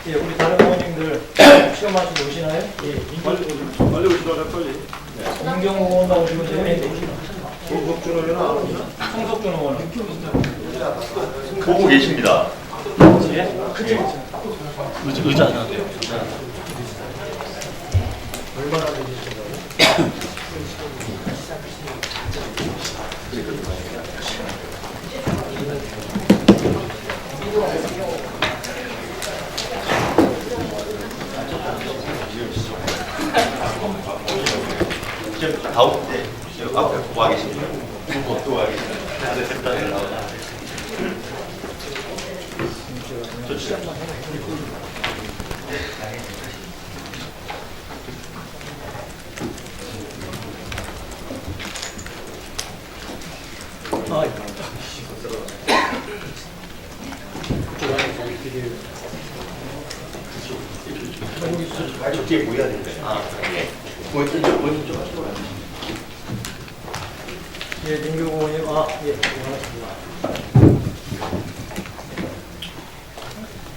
예, 우리 다른 의원님들 시험하시고 오시나요? 예, 빨리 오시더라 빨리. 민경호 의원 나오시고 이제 송석준 의원은 안 오시나? 성석준 의원은 보고 계십니다. 예? 의자 하나 돼요. 얼마나 되시는가요? 지금 다음 때 앞에 와 계십니다. 또 와 계십니다. 다들 색깔이 나오나. 좋죠. 뒤에 모여야 되는데. 예, 민경호 의원님, 예,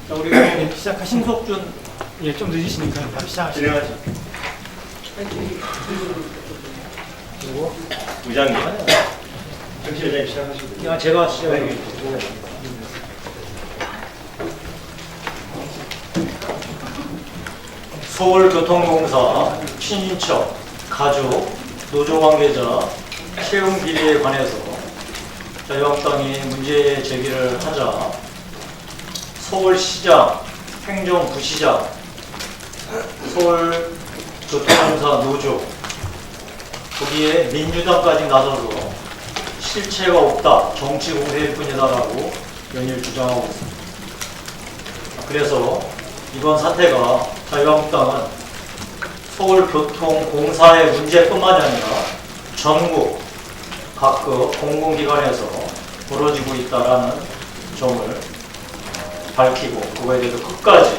자, 우리 의원님 신석준, 예, 좀 늦으시니까 바로 시작하시죠. 진행하시죠. 그리고, 부장님. 정치 회장님 시작하시고. 제가 시작하겠습니다. 서울교통공사 친인척, 가족, 노조관계자 채용 비리에 관해서 자유한국당이 문제 제기를 하자 서울시장, 행정부시장, 서울교통공사 노조, 거기에 민주당까지 나서서 실체가 없다, 정치 공세일 뿐이다라고 연일 주장하고 있습니다. 그래서 이번 사태가 자유한국당은 서울교통공사의 문제뿐만이 아니라 전국 각급 공공기관에서 벌어지고 있다는 점을 밝히고 그거에 대해서 끝까지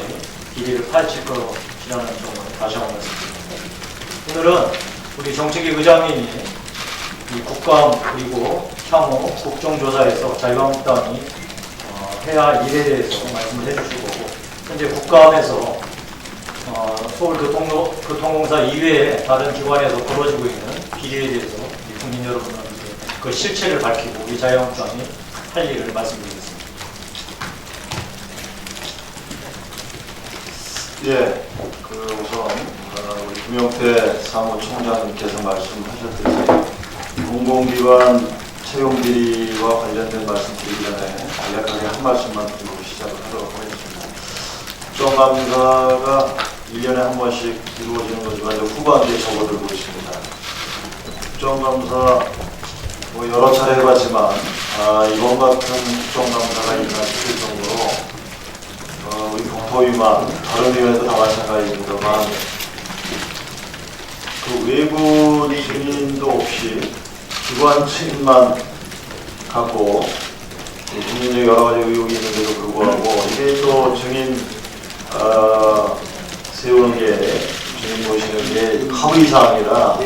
비리를 파헤칠 것이라는 점을 다시 한번 말씀드립니다. 오늘은 우리 정책위 의장님이 이 국감 그리고 향후 국정조사에서 자유한국당이 해야 할 일에 대해서 말씀을 해주실 거고 현재 국감에서 서울교통공사 이외에 다른 기관에서 벌어지고 있는 비리에 대해서 국민 여러분들께 그 실체를 밝히고 우리 자유한국당이 할 일을 말씀드리겠습니다. 예, 우선 우리 김용태 사무총장님께서 말씀하셨듯이 공공기관 채용 비리와 관련된 말씀드리기 전에 간략하게 한 말씀만 드리고 시작을 하도록 하겠습니다. 국정감사가 1년에 한 번씩 이루어지는 거지만 후반기에 접어들고 있습니다. 국정감사 여러 차례 해봤지만 이번 같은 국정감사가 있나 싶을 정도로 우리 국토위만 다른 위원회도 다 마찬가지입니다만 그 외부 증인도 없이 기관 측인만 갖고 국민적 여러 가지 의혹이 있는데도 불구하고 이게 또 증인 세우는 게 증인 모시는 게 합의사항이라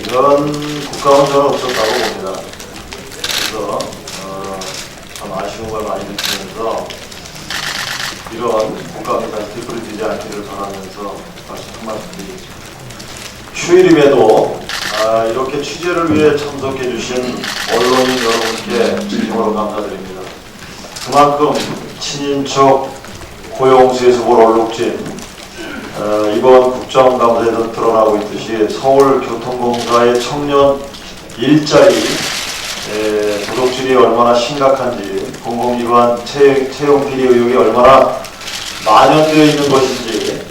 이런 국가는 저는 없었다고 봅니다. 그래서 참 아쉬운 걸 많이 느끼면서 이런 국감이 다시 되풀이되지 않기를 바라면서 한 말씀 드리겠습니다. 휴일임에도 이렇게 취재를 위해 참석해 주신 언론인 여러분께 진심으로 감사드립니다. 그만큼 친인척 고용수에서 볼 얼룩진 이번 국정감사에서 드러나고 있듯이 서울교통공사의 청년 일자리 부족질이 얼마나 심각한지 공공기관 채용 비리 의혹이 얼마나 만연되어 있는 것인지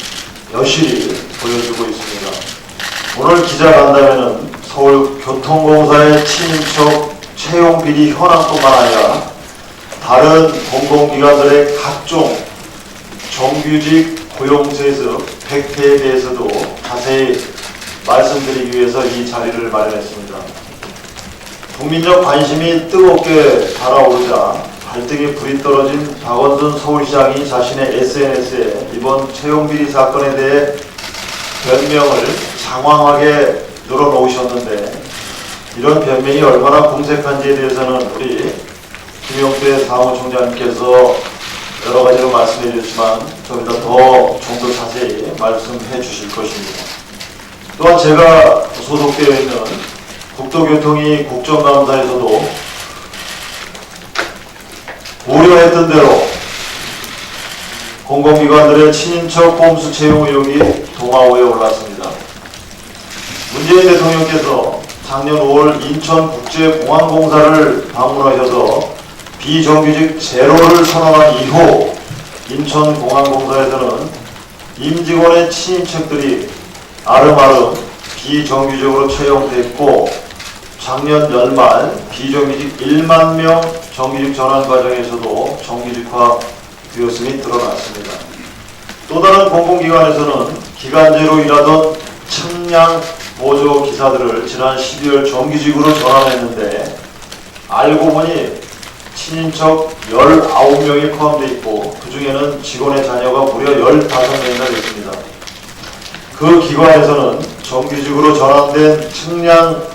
여실히 보여주고 있습니다. 오늘 기자간담회는 서울교통공사의 친인척 채용 비리 현황뿐만 아니라 다른 공공기관들의 각종 정규직 고용세습 백태에 대해서도 자세히 말씀드리기 위해서 이 자리를 마련했습니다. 국민적 관심이 뜨겁게 달아오르자 발등에 불이 떨어진 박원순 서울시장이 자신의 SNS에 이번 채용비리 사건에 대해 변명을 장황하게 늘어놓으셨는데 이런 변명이 얼마나 공색한지에 대해서는 우리 김용태 사무총장님께서 여러 가지로 말씀해 주셨지만 좀 이따 좀 더 자세히 말씀해 주실 것입니다. 또한 제가 소속되어 있는 국토교통위 국정감사에서도 우려했던 대로 공공기관들의 친인척 꼼수 채용 의혹이 동아오에 올랐습니다. 문재인 대통령께서 작년 5월 인천국제공항공사를 방문하셔서 비정규직 제로를 선언한 이후 인천공항공사에서는 임직원의 친인척들이 아름아름 비정규직으로 채용됐고 작년 연말 비정규직 1만 명 정규직 전환 과정에서도 정규직화 되었음이 드러났습니다. 또 다른 공공기관에서는 기간제로 일하던 청량 보조 기사들을 지난 12월 정규직으로 전환했는데 알고 보니 친인척 19명이 포함되어 있고 그 중에는 직원의 자녀가 무려 15명이나 됐습니다. 그 기관에서는 정규직으로 전환된 청량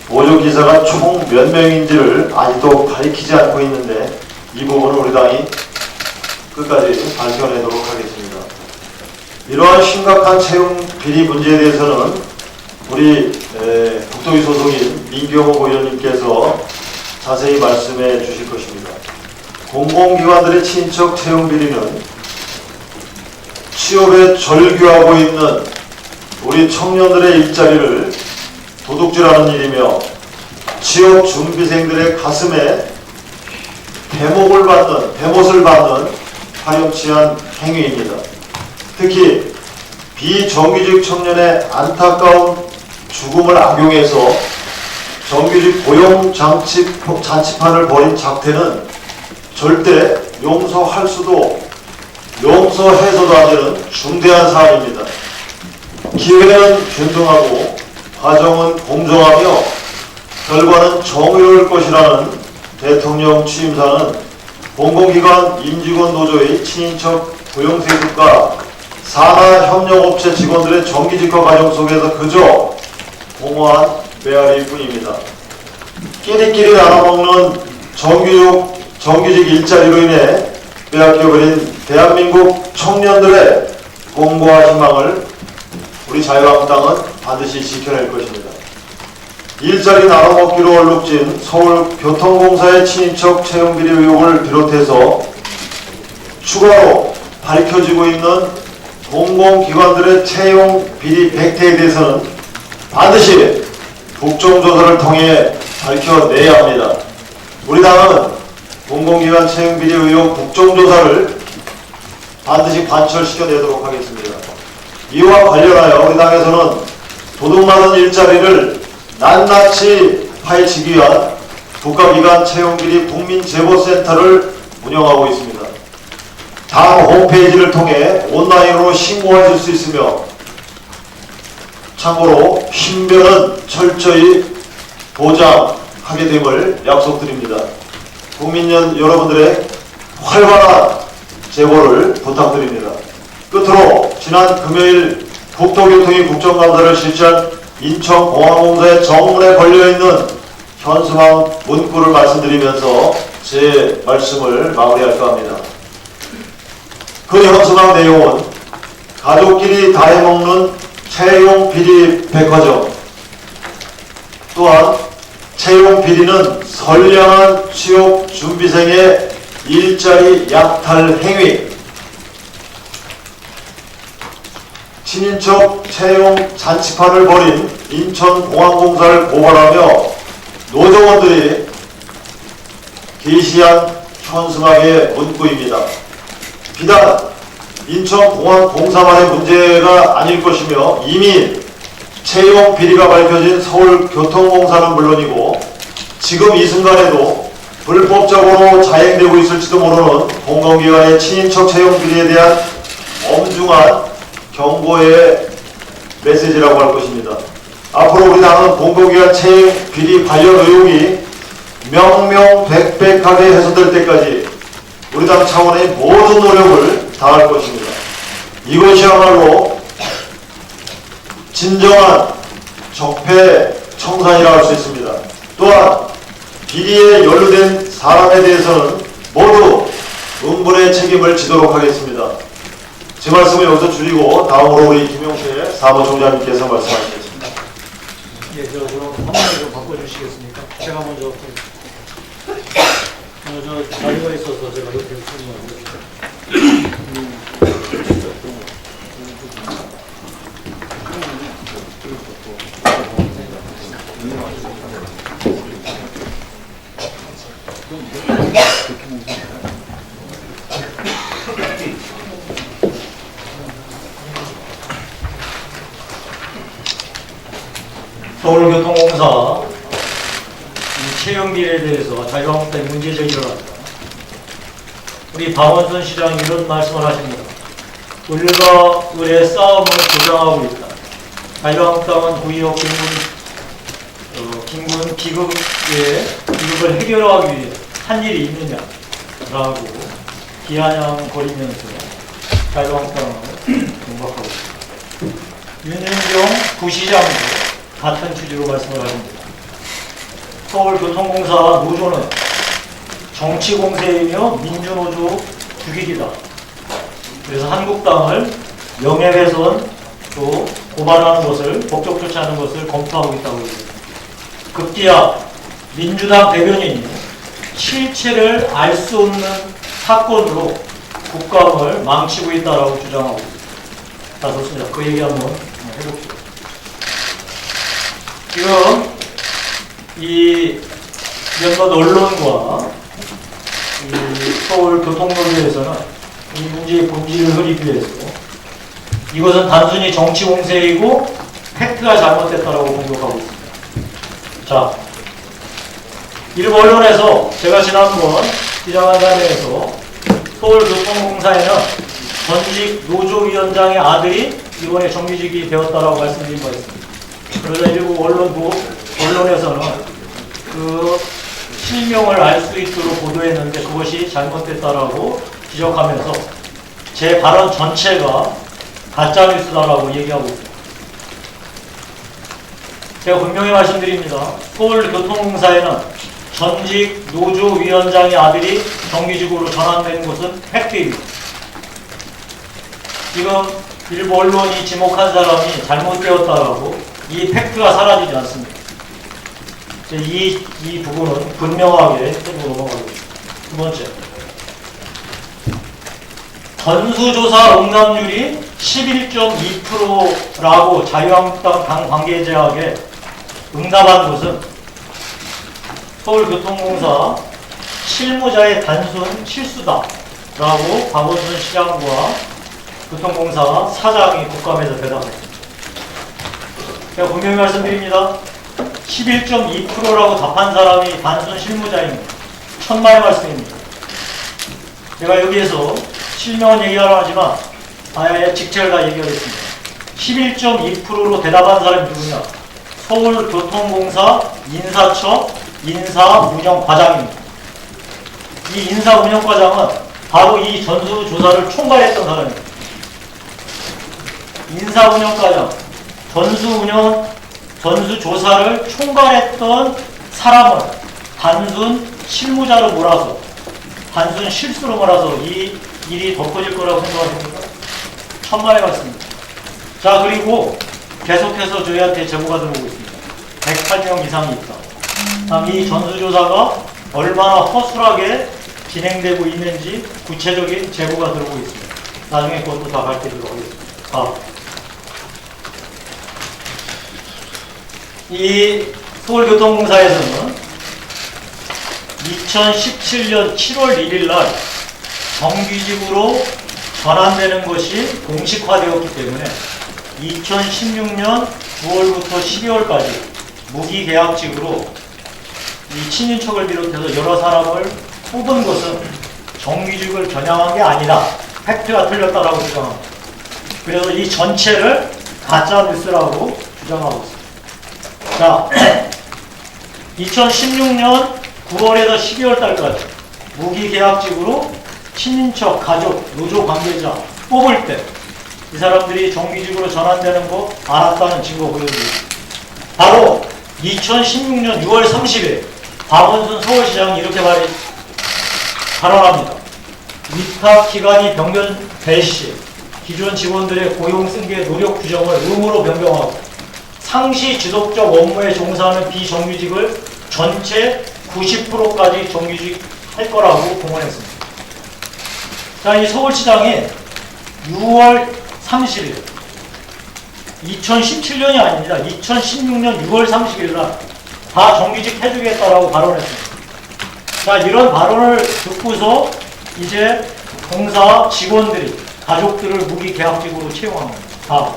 보조기사가 총 몇 명인지를 아직도 밝히지 않고 있는데 이 부분은 우리 당이 끝까지 밝혀내도록 하겠습니다. 이러한 심각한 채용 비리 문제에 대해서는 우리 국토위 소속인 민경호 의원님께서 자세히 말씀해 주실 것입니다. 공공기관들의 친인척 채용 비리는 취업에 절규하고 있는 우리 청년들의 일자리를 도둑질하는 일이며 취업 준비생들의 가슴에 대못을 받는 파렴치한 행위입니다. 특히 비정규직 청년의 안타까운 죽음을 악용해서 정규직 고용 잔치판을 벌인 작태는 절대 용서해서도 안 되는 중대한 사안입니다. 기회는 균등하고 과정은 공정하며 결과는 정의로울 것이라는 대통령 취임사는 공공기관 임직원 노조의 친인척 고용세습과 산하협력업체 직원들의 정기직화 과정 속에서 그저 공허한 메아리일 뿐입니다. 끼리끼리 나눠먹는 정규직 일자리로 인해 빼앗겨버린 대한민국 청년들의 공고와 희망을 우리 자유한국당은 반드시 지켜낼 것입니다. 일자리 나눠먹기로 얼룩진 서울교통공사의 친인척 채용비리 의혹을 비롯해서 추가로 밝혀지고 있는 공공기관들의 채용 비리 백태에 대해서는 반드시 국정조사를 통해 밝혀내야 합니다. 우리 당은 공공기관 채용 비리 의혹 국정조사를 반드시 관철시켜내도록 하겠습니다. 이와 관련하여 우리 당에서는 도둑맞은 일자리를 낱낱이 파헤치기 위한 국가기관 채용비리 국민제보센터를 운영하고 있습니다. 당 홈페이지를 통해 온라인으로 신고하실 수 있으며 참고로 신변은 철저히 보장하게 됨을 약속드립니다. 국민 여러분들의 활발한 제보를 부탁드립니다. 끝으로 지난 금요일 국토교통위 국정감사를 실시한 인천공항공사의 정문에 걸려있는 현수막 문구를 말씀드리면서 제 말씀을 마무리할까 합니다. 그 현수막 내용은 가족끼리 다 해먹는 채용 비리 백화점, 또한 채용 비리는 선량한 취업 준비생의 일자리 약탈 행위, 친인척 채용 잔치판을 벌인 인천공항공사를 고발하며 노조원들이 게시한 현수막의 문구입니다. 비단 인천공항공사만의 문제가 아닐 것이며 이미 채용 비리가 밝혀진 서울교통공사는 물론이고 지금 이 순간에도 불법적으로 자행되고 있을지도 모르는 공공기관의 친인척 채용 비리에 대한 엄중한 경고의 메시지라고 할 것입니다. 앞으로 우리 당은 공공기관 채용 비리 관련 의혹이 명명백백하게 해소될 때까지 우리 당 차원의 모든 노력을 다할 것입니다. 이것이야말로 진정한 적폐청산이라 할 수 있습니다. 또한 비리에 연루된 사람에 대해서는 모두 응분의 책임을 지도록 하겠습니다. 제 말씀을 여기서 줄이고 다음으로 우리 김용태 사무총장님께서 말씀하시겠습니다. 예, 그럼 화면을 좀 바꿔주시겠습니까? 제가 먼저 저 자리가 있어서 제가 이렇게 설명하고 서울교통공사 이 채용 비리에 대해서 자유한국당이 문제 제기를 합니다. 우리 박원순 시장이 이런 말씀을 하십니다. 을과 을의 싸움을 조장하고 있다. 자유한국당은 구의역 긴군 비극을 해결하기 위해 한 일이 있느냐라고 비아냥거리면서 자유한국당을 공박하고 있습니다. 윤은경 부시장도 같은 취지로 말씀을 하십니다. 서울교통공사 노조는 정치공세이며 민주노조 죽이기다. 그래서 한국당을 명예훼손 또 고발하는 것을 법적 조치하는 것을 검토하고 있다고 합니다. 급기야 민주당 대변인이 실체를 알 수 없는 사건으로 국감을 망치고 있다라고 주장하고 있습니다. 자, 좋습니다. 그 얘기 한번 해봅시다. 지금 이 몇몇 언론과 이 서울교통노조에서는 이 문제의 본질을 흐리기 위해서 이것은 단순히 정치 공세이고 팩트가 잘못됐다라고 공격하고 있습니다. 자, 일부 언론에서 제가 지난번 기자간담회에서 서울교통공사에는 전직 노조위원장의 아들이 이번에 정규직이 되었다라고 말씀드린 바 있습니다. 그러자 일부 언론에서는 그 실명을 알 수 있도록 보도했는데 그것이 잘못됐다라고 지적하면서 제 발언 전체가 가짜뉴스다라고 얘기하고 있습니다. 제가 분명히 말씀드립니다. 서울교통공사에는 전직 노조위원장의 아들이 정규직으로 전환된 것은 팩트입니다. 지금 일부 언론이 지목한 사람이 잘못되었다라고 이 팩트가 사라지지 않습니다. 이 부분은 분명하게 해주고 넘어가겠습니다. 두 번째, 전수조사 응답률이 11.2%라고 자유한국당 당 관계자에게 응답한 것은 서울교통공사 실무자의 단순 실수다라고 박원순 시장과 교통공사 사장이 국감에서 대답했습니다. 제가 분명히 말씀드립니다. 11.2%라고 답한 사람이 단순 실무자입니다. 천만의 말씀입니다. 제가 여기에서 실명은 얘기하려 하지만 아예 직책을 다 얘기하겠습니다. 11.2%로 대답한 사람이 누구냐? 서울교통공사 인사처 인사운영과장입니다. 이 인사운영과장은 바로 이 전수조사를 총괄했던 사람입니다. 인사운영과장, 전수조사를 총괄했던 사람을 단순 실무자로 몰아서, 단순 실수로 몰아서 이 일이 덮어질 거라고 생각하십니까? 천만의 말씀입니다. 자, 그리고 계속해서 저희한테 제보가 들어오고 있습니다. 108명 이상이 있다. 다음 이 전수조사가 얼마나 허술하게 진행되고 있는지 구체적인 제보가 들어오고 있습니다. 나중에 그것도 다 밝히도록 하겠습니다. 이 서울교통공사에서는 2017년 7월 1일 날 정규직으로 전환되는 것이 공식화되었기 때문에 2016년 9월부터 12월까지 무기계약직으로 이 친인척을 비롯해서 여러 사람을 뽑은 것은 정규직을 겨냥한 게 아니다. 팩트가 틀렸다라고 주장합니다. 그래서 이 전체를 가짜뉴스라고 주장하고 있습니다. 자, 2016년 9월에서 12월 달까지 무기계약직으로 친인척, 가족, 노조 관계자 뽑을 때 이 사람들이 정규직으로 전환되는 거 알았다는 증거 보여드립니다. 바로 2016년 6월 30일 박원순 서울시장이 이렇게 발언합니다. 위탁 기간이 변경될 시 기존 직원들의 고용 승계 노력 규정을 의무로 변경하고 상시 지속적 업무에 종사하는 비정규직을 전체 90%까지 정규직 할 거라고 공언했습니다. 자, 이 서울시장이 6월 30일 2017년이 아닙니다. 2016년 6월 30일 날 다 정규직 해주겠다라고 발언했습니다. 자, 이런 발언을 듣고서 이제 공사 직원들이 가족들을 무기계약직으로 채용한 겁니다.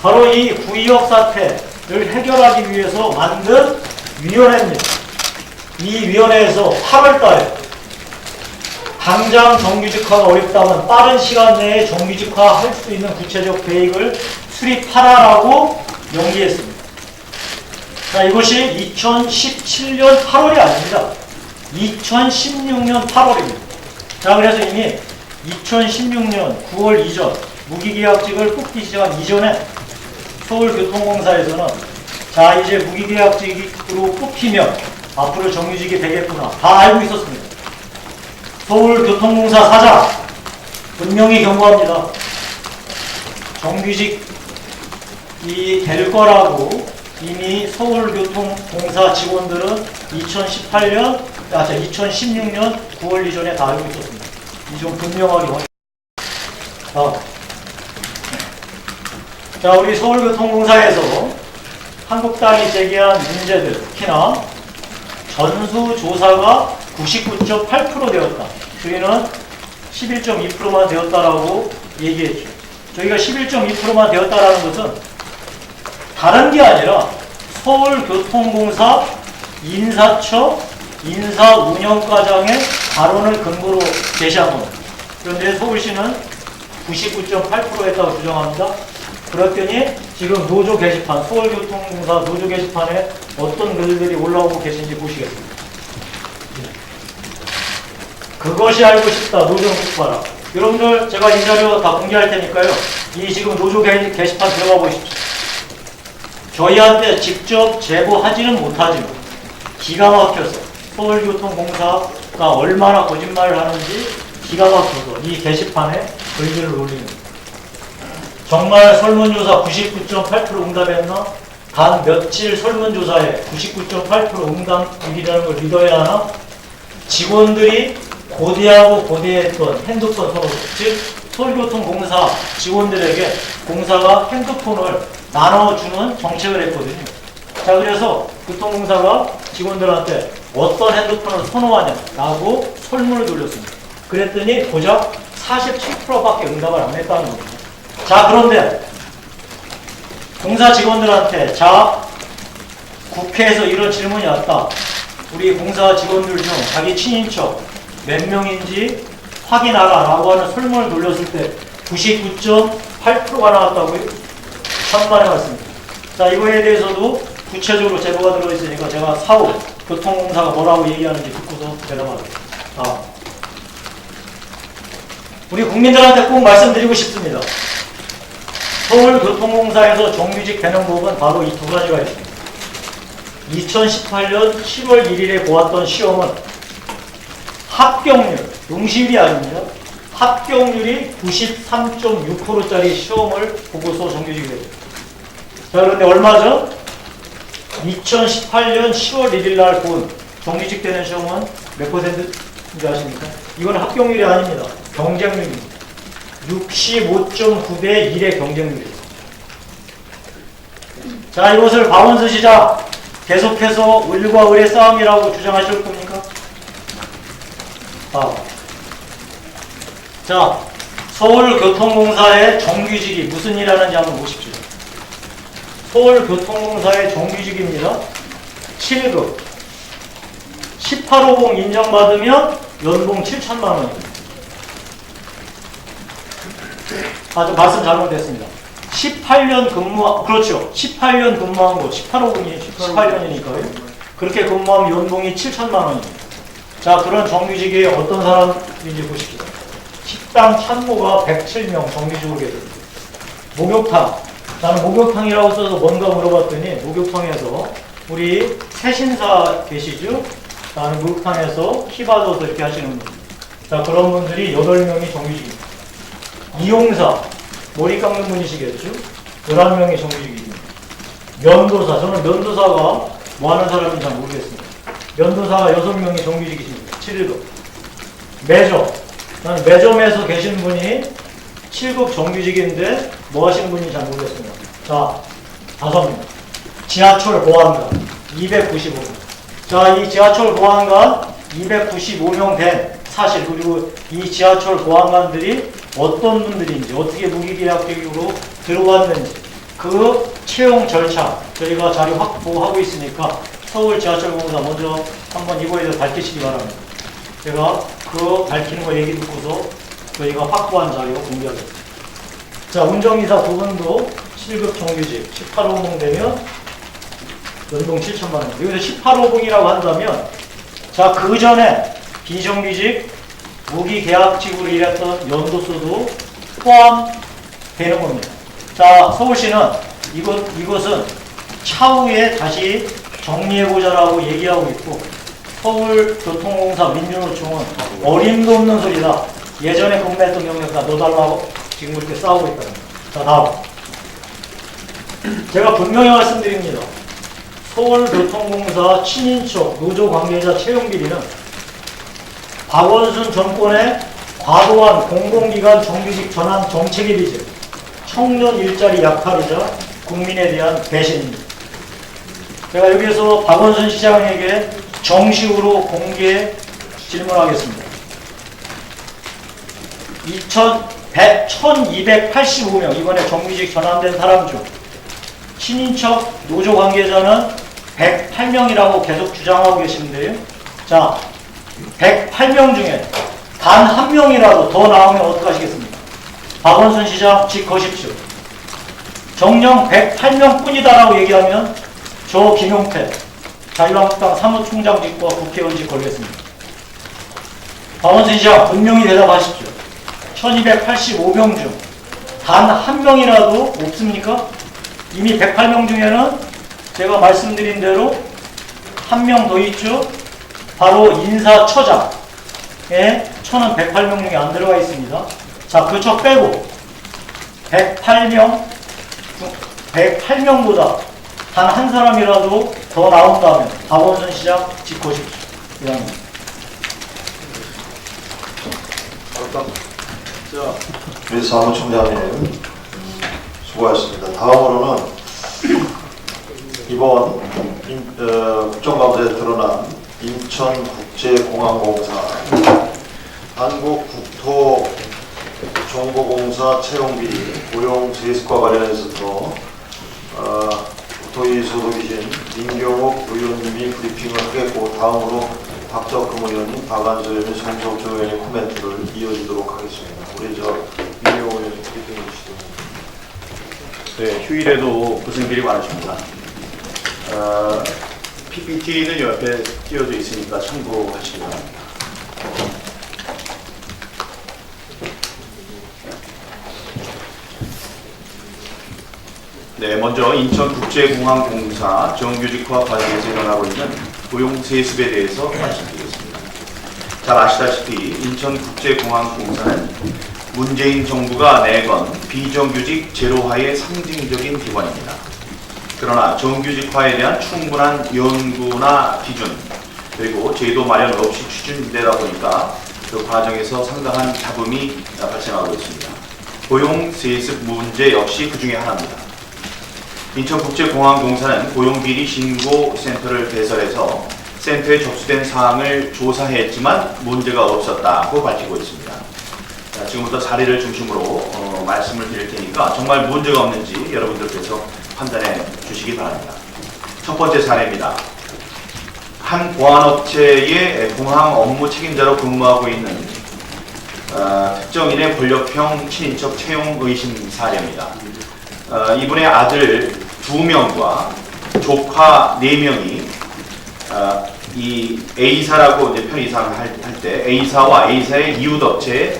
바로 이 구의역 사태를 해결하기 위해서 만든 위원회입니다. 이 위원회에서 8월 달에 당장 정규직화가 어렵다면 빠른 시간 내에 정규직화할 수 있는 구체적 계획을 수립하라라고 명기했습니다. 자, 이것이 2017년 8월이 아닙니다. 2016년 8월입니다. 자, 그래서 이미 2016년 9월 이전 무기계약직을 뽑기 시작한 이전에 서울교통공사에서는 자, 이제 무기계약직으로 뽑히면 앞으로 정규직이 되겠구나 다 알고 있었습니다. 서울교통공사 사장 분명히 경고합니다. 정규직이 될 거라고 이미 서울교통공사 직원들은 2016년 9월 이전에 다 알고 있었습니다. 이 좀 분명하게 자, 우리 서울교통공사에서 한국당이 제기한 문제들, 특히나 전수조사가 99.8% 되었다. 저희는 11.2%만 되었다라고 얘기했죠. 저희가 11.2%만 되었다라는 것은 다른 게 아니라 서울교통공사 인사처 인사운영과장의 발언을 근거로 제시한 겁니다. 그런데 서울시는 99.8%였다고 주장합니다. 그랬더니 지금 노조 게시판, 서울교통공사 노조 게시판에 어떤 글들이 올라오고 계신지 보시겠습니다. 그것이 알고 싶다. 노조 폭발아. 여러분들 제가 이 자료 다 공개할 테니까요. 이 지금 노조 게시판 들어가 보십시오. 저희한테 직접 제보하지는 못하지만 기가 막혀서 서울교통공사가 얼마나 거짓말을 하는지 기가 막혀서 이 게시판에 글들을 올립니다. 정말 설문조사 99.8% 응답했나? 단 며칠 설문조사에 99.8% 응답이라는 걸 믿어야 하나? 직원들이 고대하고 고대했던 핸드폰 선호, 즉 서울교통공사 직원들에게 공사가 핸드폰을 나눠주는 정책을 했거든요. 자, 그래서 교통공사가 직원들한테 어떤 핸드폰을 선호하냐라고 설문을 돌렸습니다. 그랬더니 고작 47%밖에 응답을 안 했다는 겁니다. 자, 그런데 공사 직원들한테 자, 국회에서 이런 질문이 왔다. 우리 공사 직원들 중 자기 친인척 몇 명인지 확인하라 라고 하는 설문을 돌렸을 때 99.8%가 나왔다고요? 천만에 맞습니다. 자, 이거에 대해서도 구체적으로 제보가 들어있으니까 제가 사후 교통공사가 뭐라고 얘기하는지 듣고서 대답하겠습니다. 우리 국민들한테 꼭 말씀드리고 싶습니다. 서울교통공사에서 정규직 되는 법은 바로 이 두 가지가 있습니다. 2018년 10월 1일에 보았던 시험은 합격률, 응시율이 아닙니다. 합격률이 93.6%짜리 시험을 보고서 정규직이 됩니다. 자, 그런데 얼마 전 2018년 10월 1일 날 본 정규직 되는 시험은 몇 %인지 아십니까? 이건 합격률이 아닙니다. 경쟁률입니다. 65.9대 1의 경쟁률이에요. 자, 이것을 박원순 시장 계속해서 을과 을의 싸움이라고 주장하실 겁니까? 자, 서울교통공사의 정규직이 무슨 일 하는지 한번 보십시오. 서울교통공사의 정규직입니다. 7급 1850 인정받으면 연봉 7천만 원입니다. 좀 말씀 잘못됐습니다. 18년 그렇죠. 18년 근무한 거, 1850이 18년이니까요. 그렇게 근무하면 연봉이 7천만 원입니다. 자, 그런 정규직이 어떤 사람인지 보십시오. 식당 참모가 107명 정규직으로 계십니다. 목욕탕. 나는 목욕탕이라고 써서 뭔가 물어봤더니 목욕탕에서 우리 세신사 계시죠? 나는 목욕탕에서 키 받아서 이렇게 하시는 분. 자, 그런 분들이 8명이 정규직입니다. 이용사, 머리 깎는 분이시겠죠? 11명이 정규직입니다. 면도사, 저는 면도사가 뭐 하는 사람인지 잘 모르겠습니다. 면도사가 6명이 정규직이십니다. 7급. 매점, 저는 매점에서 계신 분이 7급 정규직인데 뭐 하신 분인지 잘 모르겠습니다. 자, 5명. 지하철 보안관 295명. 자, 이 지하철 보안관 295명 된 사실, 그리고 이 지하철 보안관들이 어떤 분들인지, 어떻게 무기계약직으로 들어왔는지, 그 채용 절차 저희가 자료 확보하고 있으니까 서울 지하철공사 먼저 한번 이거에 대해서 밝히시기 바랍니다. 제가 그 밝히는 거 얘기 듣고서 저희가 확보한 자료 공개하겠습니다. 자, 운전기사 두 분도 7급 정규직 18호봉 되면 연봉 7천만 원. 여기서 18호봉이라고 한다면, 자, 그 전에 비정규직 무기계약직으로 일했던 연도수도 포함되는 겁니다. 자, 서울시는 이것은 차후에 다시 정리해보자라고 얘기하고 있고, 서울교통공사 민주노총은 어림도 없는 소리다. 예전에 근무했던 경력다 넣어달라고 지금 그렇게 싸우고 있다는 겁니다. 자, 다음. 제가 분명히 말씀드립니다. 서울교통공사 친인척 노조 관계자 채용 비리는 박원순 정권의 과도한 공공기관 정규직 전환 정책에 비해 청년 일자리 약탈이자 국민에 대한 배신입니다. 제가 여기에서 박원순 시장에게 정식으로 공개 질문하겠습니다. 1285명 이번에 정규직 전환된 사람 중 친인척 노조 관계자는 108명이라고 계속 주장하고 계신데요. 자, 108명 중에 단 한 명이라도 더 나오면 어떡하시겠습니까? 박원순 시장 직거십시오. 정녕 108명 뿐이다라고 얘기하면 저 김용태 자유한국당 사무총장직과 국회의원직 걸겠습니다. 박원순 시장 분명히 대답하십시오. 1285명 중 단 한 명이라도 없습니까? 이미 108명 중에는 제가 말씀드린 대로 한 명 더 있죠. 바로 인사처장에 처는 108명 중에 안 들어가 있습니다. 자, 그저 빼고 108명보다 단 한 사람이라도 더 나온다면 박원순 시장 직거십시오. 이상입니다. 우리 사무총장님 수고하셨습니다. 다음으로는 이번 국정감사에 드러난 인천국제공항공사 한국국토정보공사 채용비리 고용 세습과 관련해서도 국토위 소속이신 민경욱 의원님이 브리핑을 하겠고, 다음으로 박적금 의원님, 박안수 의원님, 송석준 의원의 코멘트를 이어지도록 하겠습니다. 우리 민경욱 의원님 브리핑해 주시죠. 네, 휴일에도 고생들이 많으십니다. PPT는 옆에 띄워져 있으니까 참고하시기 바랍니다. 네, 먼저 인천국제공항공사 정규직화 과정에서 일어나고 있는 고용세습에 대해서 말씀드리겠습니다. 잘 아시다시피 인천국제공항공사는 문재인 정부가 내건 비정규직 제로화의 상징적인 기관입니다. 그러나 정규직화에 대한 충분한 연구나 기준, 그리고 제도 마련 없이 추진되다 보니까 그 과정에서 상당한 잡음이 발생하고 있습니다. 고용세습 문제 역시 그 중에 하나입니다. 인천국제공항공사는 고용비리 신고센터를 개설해서 센터에 접수된 사항을 조사했지만 문제가 없었다고 밝히고 있습니다. 자, 지금부터 사례를 중심으로 말씀을 드릴 테니까 정말 문제가 없는지 여러분들께서 판단해 주시기 바랍니다. 첫 번째 사례입니다. 한 보안업체의 공항 업무 책임자로 근무하고 있는 특정인의 권력형 친인척 채용 의심 사례입니다. 이분의 아들 2명과 조카 4명이 이 A사라고 이제 편의상 할 때 A사와 A사의 이웃업체에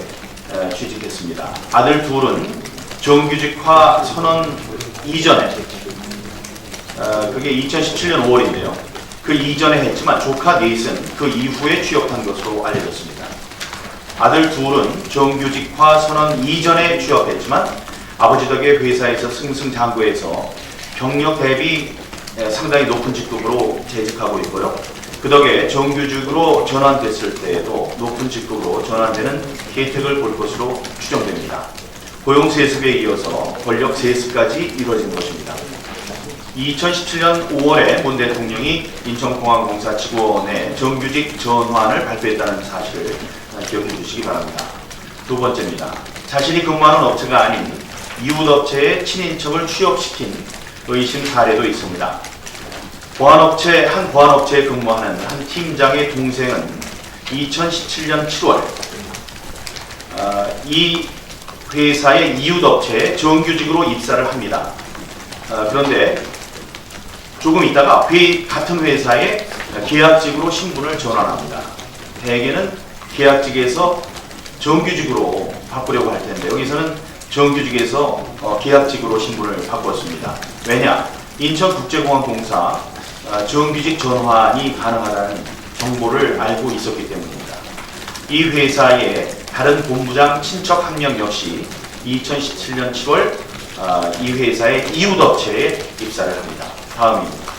취직했습니다. 아들 둘은 정규직화 선언 이전에, 그게 2017년 5월인데요. 그 이전에 했지만 조카 넷은 그 이후에 취업한 것으로 알려졌습니다. 아들 둘은 정규직화 선언 이전에 취업했지만 아버지 덕에 회사에서 승승장구해서 경력 대비 상당히 높은 직급으로 재직하고 있고요. 그 덕에 정규직으로 전환됐을 때에도 높은 직급으로 전환되는 혜택을 볼 것으로 추정됩니다. 고용세습에 이어서 권력세습까지 이루어진 것입니다. 2017년 5월에 문 대통령이 인천공항공사 직원의 정규직 전환을 발표했다는 사실을 기억해 주시기 바랍니다. 두 번째입니다. 자신이 근무하는 업체가 아닌 이웃업체의 친인척을 취업시킨 의심 사례도 있습니다. 한 보안업체에 근무하는 한 팀장의 동생은 2017년 7월 이 회사의 이웃업체에 정규직으로 입사를 합니다. 그런데 조금 있다가 같은 회사에 계약직으로 신분을 전환합니다. 대개는 계약직에서 정규직으로 바꾸려고 할 텐데 여기서는 정규직에서 계약직으로 신분을 바꿨습니다. 왜냐? 인천국제공항공사 정규직 전환이 가능하다는 정보를 알고 있었기 때문입니다. 이 회사의 다른 본부장 친척 한 명 역시 2017년 7월 이 회사의 이웃업체에 입사를 합니다. 다음입니다.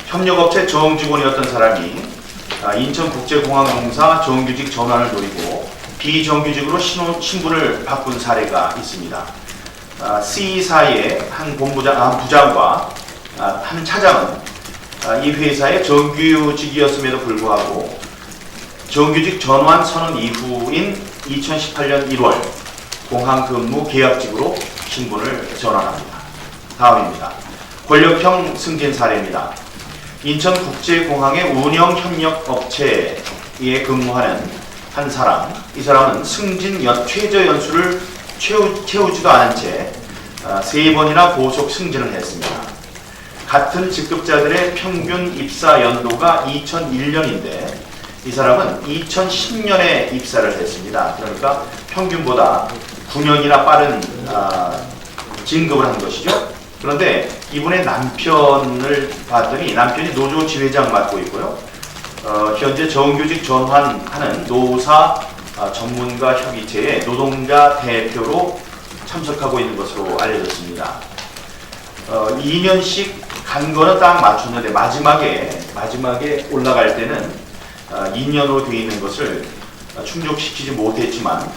협력업체 정직원이었던 사람이 인천국제공항공사 정규직 전환을 노리고 비정규직으로 신분을 바꾼 사례가 있습니다. C사의 한 부장과 한 차장은 이 회사의 정규직이었음에도 불구하고 정규직 전환 선언 이후인 2018년 1월 공항 근무 계약직으로 신분을 전환합니다. 다음입니다. 권력형 승진 사례입니다. 인천국제공항의 운영협력업체에 근무하는 한 사람, 이 사람은 승진 최저 연수를 채우지도 않은 채 3번이나 고속 승진을 했습니다. 같은 직급자들의 평균 입사 연도가 2001년인데 이 사람은 2010년에 입사를 했습니다. 그러니까 평균보다 9년이나 빠른 진급을 한 것이죠. 그런데 이분의 남편을 봤더니 남편이 노조 지회장 맡고 있고요. 현재 정규직 전환하는 노사 전문가 협의체의 노동자 대표로 참석하고 있는 것으로 알려졌습니다. 2년씩 간 거는 딱 맞췄는데 마지막에 올라갈 때는 2년으로 되어 있는 것을 충족시키지 못했지만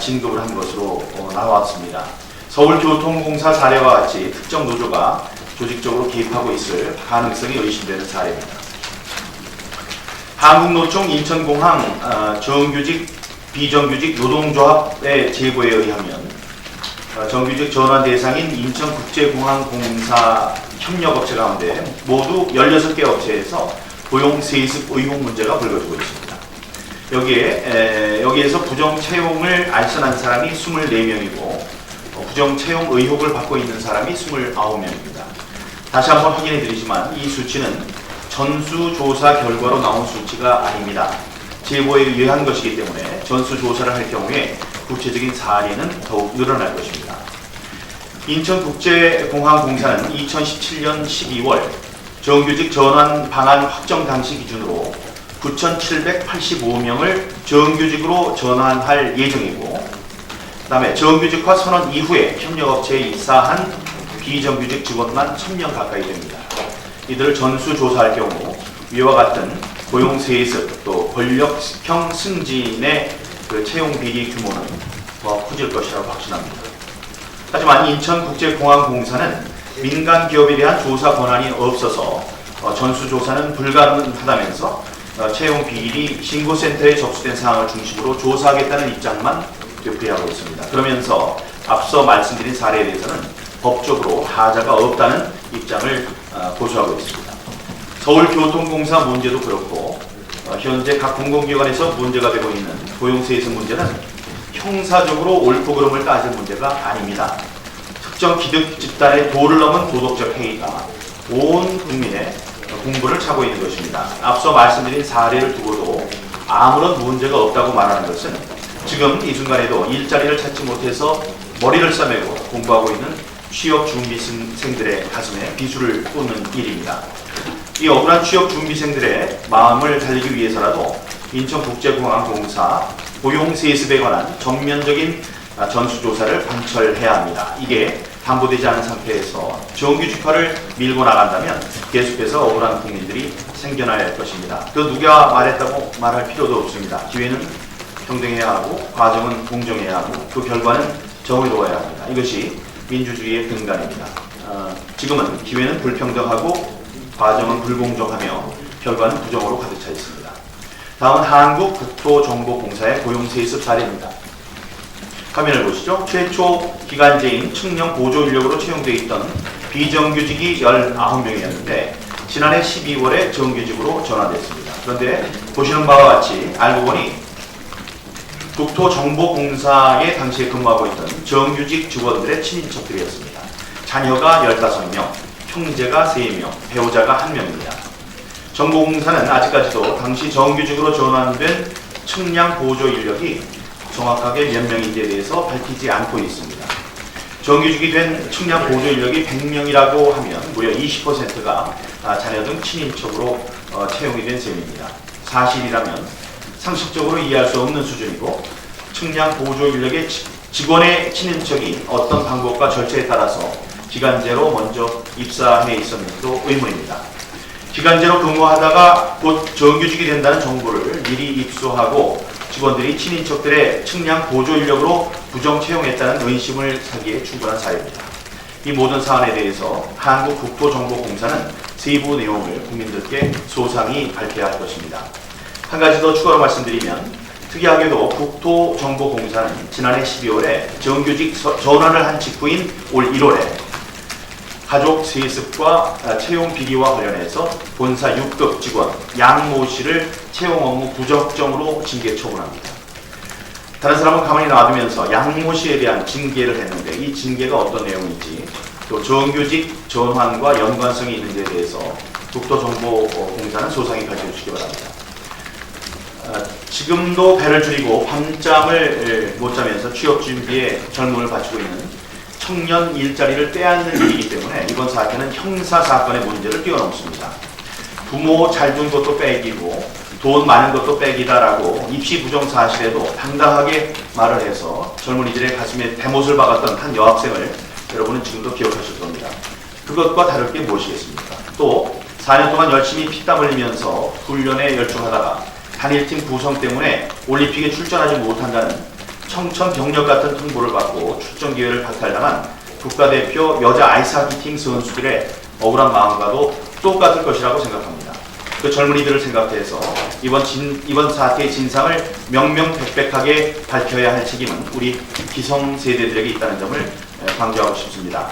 진급을 한 것으로 나왔습니다. 서울교통공사 사례와 같이 특정 노조가 조직적으로 개입하고 있을 가능성이 의심되는 사례입니다. 한국노총 인천공항 정규직 비정규직 노동조합의 제보에 의하면 정규직 전환 대상인 인천국제공항공사 협력업체 가운데 모두 16개 업체에서 고용 세습 의혹 문제가 불거지고 있습니다. 여기에서 부정 채용을 알선한 사람이 24명이고 부정 채용 의혹을 받고 있는 사람이 29명입니다. 다시 한번 확인해 드리지만 이 수치는 전수조사 결과로 나온 수치가 아닙니다. 제보에 의한 것이기 때문에 전수조사를 할 경우에 구체적인 사례는 더욱 늘어날 것입니다. 인천국제공항공사는 2017년 12월 정규직 전환 방안 확정 당시 기준으로 9,785명을 정규직으로 전환할 예정이고 그 다음에 정규직화 선언 이후에 협력업체에 입사한 비정규직 직원만 1,000명 가까이 됩니다. 이들을 전수조사할 경우 위와 같은 고용세습 또 권력형 승진의 채용 비리 규모는 더 커질 것이라고 확신합니다. 하지만 인천국제공항공사는 민간 기업에 대한 조사 권한이 없어서 전수조사는 불가능하다면서 채용 비리 신고센터에 접수된 사항을 중심으로 조사하겠다는 입장만 되풀이하고 있습니다. 그러면서 앞서 말씀드린 사례에 대해서는 법적으로 하자가 없다는 입장을 고수하고 있습니다. 서울교통공사 문제도 그렇고 현재 각 공공기관에서 문제가 되고 있는 고용세습 문제는 형사적으로 옳고 그름을 따질 문제가 아닙니다. 특정 기득 집단의 도를 넘은 도덕적 행위가 온 국민의 공분을 차고 있는 것입니다. 앞서 말씀드린 사례를 두고도 아무런 문제가 없다고 말하는 것은 지금 이 순간에도 일자리를 찾지 못해서 머리를 싸매고 공부하고 있는 취업 준비생들의 가슴에 비수를 꽂는 일입니다. 이 억울한 취업 준비생들의 마음을 달리기 위해서라도 인천국제공항공사 고용세습에 관한 전면적인 전수조사를 관철해야 합니다. 이게 담보되지 않은 상태에서 정규직화를 밀고 나간다면 계속해서 억울한 국민들이 생겨날 것입니다. 그 누가 말했다고 말할 필요도 없습니다. 기회는 평등해야 하고 과정은 공정해야 하고 그 결과는 정의로워야 합니다. 이것이 민주주의의 근간입니다. 지금은 기회는 불평등하고 과정은 불공정하며 결과는 부정으로 가득 차 있습니다. 다음은 한국국토정보공사의 고용세습 사례입니다. 화면을 보시죠. 최초 기간제인 청년 보조인력으로 채용되어 있던 비정규직이 19명이었는데 지난해 12월에 정규직으로 전환됐습니다. 그런데 보시는 바와 같이 알고 보니 국토정보공사에 당시에 근무하고 있던 정규직 직원들의 친인척들이었습니다. 자녀가 15명, 형제가 3명, 배우자가 1명입니다. 정보공사는 아직까지도 당시 정규직으로 전환된 청량 보조 인력이 정확하게 몇 명인지에 대해서 밝히지 않고 있습니다. 정규직이 된 청량 보조 인력이 100명이라고 하면 무려 20%가 자녀 등 친인척으로 채용이 된 셈입니다. 사실이라면 상식적으로 이해할 수 없는 수준이고 청량 보조 인력의 직원의 친인척이 어떤 방법과 절차에 따라서 기간제로 먼저 입사해 있었는지도 의문입니다. 기간제로 근무하다가 곧 정규직이 된다는 정보를 미리 입수하고 직원들이 친인척들의 측량 보조 인력으로 부정 채용했다는 의심을 사기에 충분한 사유입니다. 이 모든 사안에 대해서 한국국토정보공사는 세부 내용을 국민들께 소상히 밝혀야 할 것입니다. 한 가지 더 추가로 말씀드리면 특이하게도 국토정보공사는 지난해 12월에 정규직 전환을 한 직후인 올 1월에 가족 세습과 채용 비리와 관련해서 본사 6급 직원 양모 씨를 채용 업무 부적정으로 징계 처분합니다. 다른 사람은 가만히 놔두면서 양모 씨에 대한 징계를 했는데 이 징계가 어떤 내용인지 또 정규직 전환과 연관성이 있는지에 대해서 국토정보공사는 소상히 밝혀 주시기 바랍니다. 지금도 배를 줄이고 밤잠을 못 자면서 취업 준비에 젊음을 바치고 있는 청년 일자리를 빼앗는 일이기 때문에 이번 사건은 형사사건의 문제를 뛰어넘습니다. 부모 잘 둔 것도 빼기고 돈 많은 것도 빼기다라고 입시 부정 사실에도 당당하게 말을 해서 젊은이들의 가슴에 대못을 박았던 한 여학생을 여러분은 지금도 기억하실 겁니다. 그것과 다를 게 무엇이겠습니까? 또 4년 동안 열심히 피땀 흘리면서 훈련에 열중하다가 단일팀 구성 때문에 올림픽에 출전하지 못한다는 청천벽력 같은 통보를 받고 출전 기회를 박탈당한 국가대표 여자 아이스하키팀 선수들의 억울한 마음과도 똑같을 것이라고 생각합니다. 그 젊은이들을 생각해서 이번 사태의 진상을 명명백백하게 밝혀야 할 책임은 우리 기성세대들에게 있다는 점을 강조하고 싶습니다.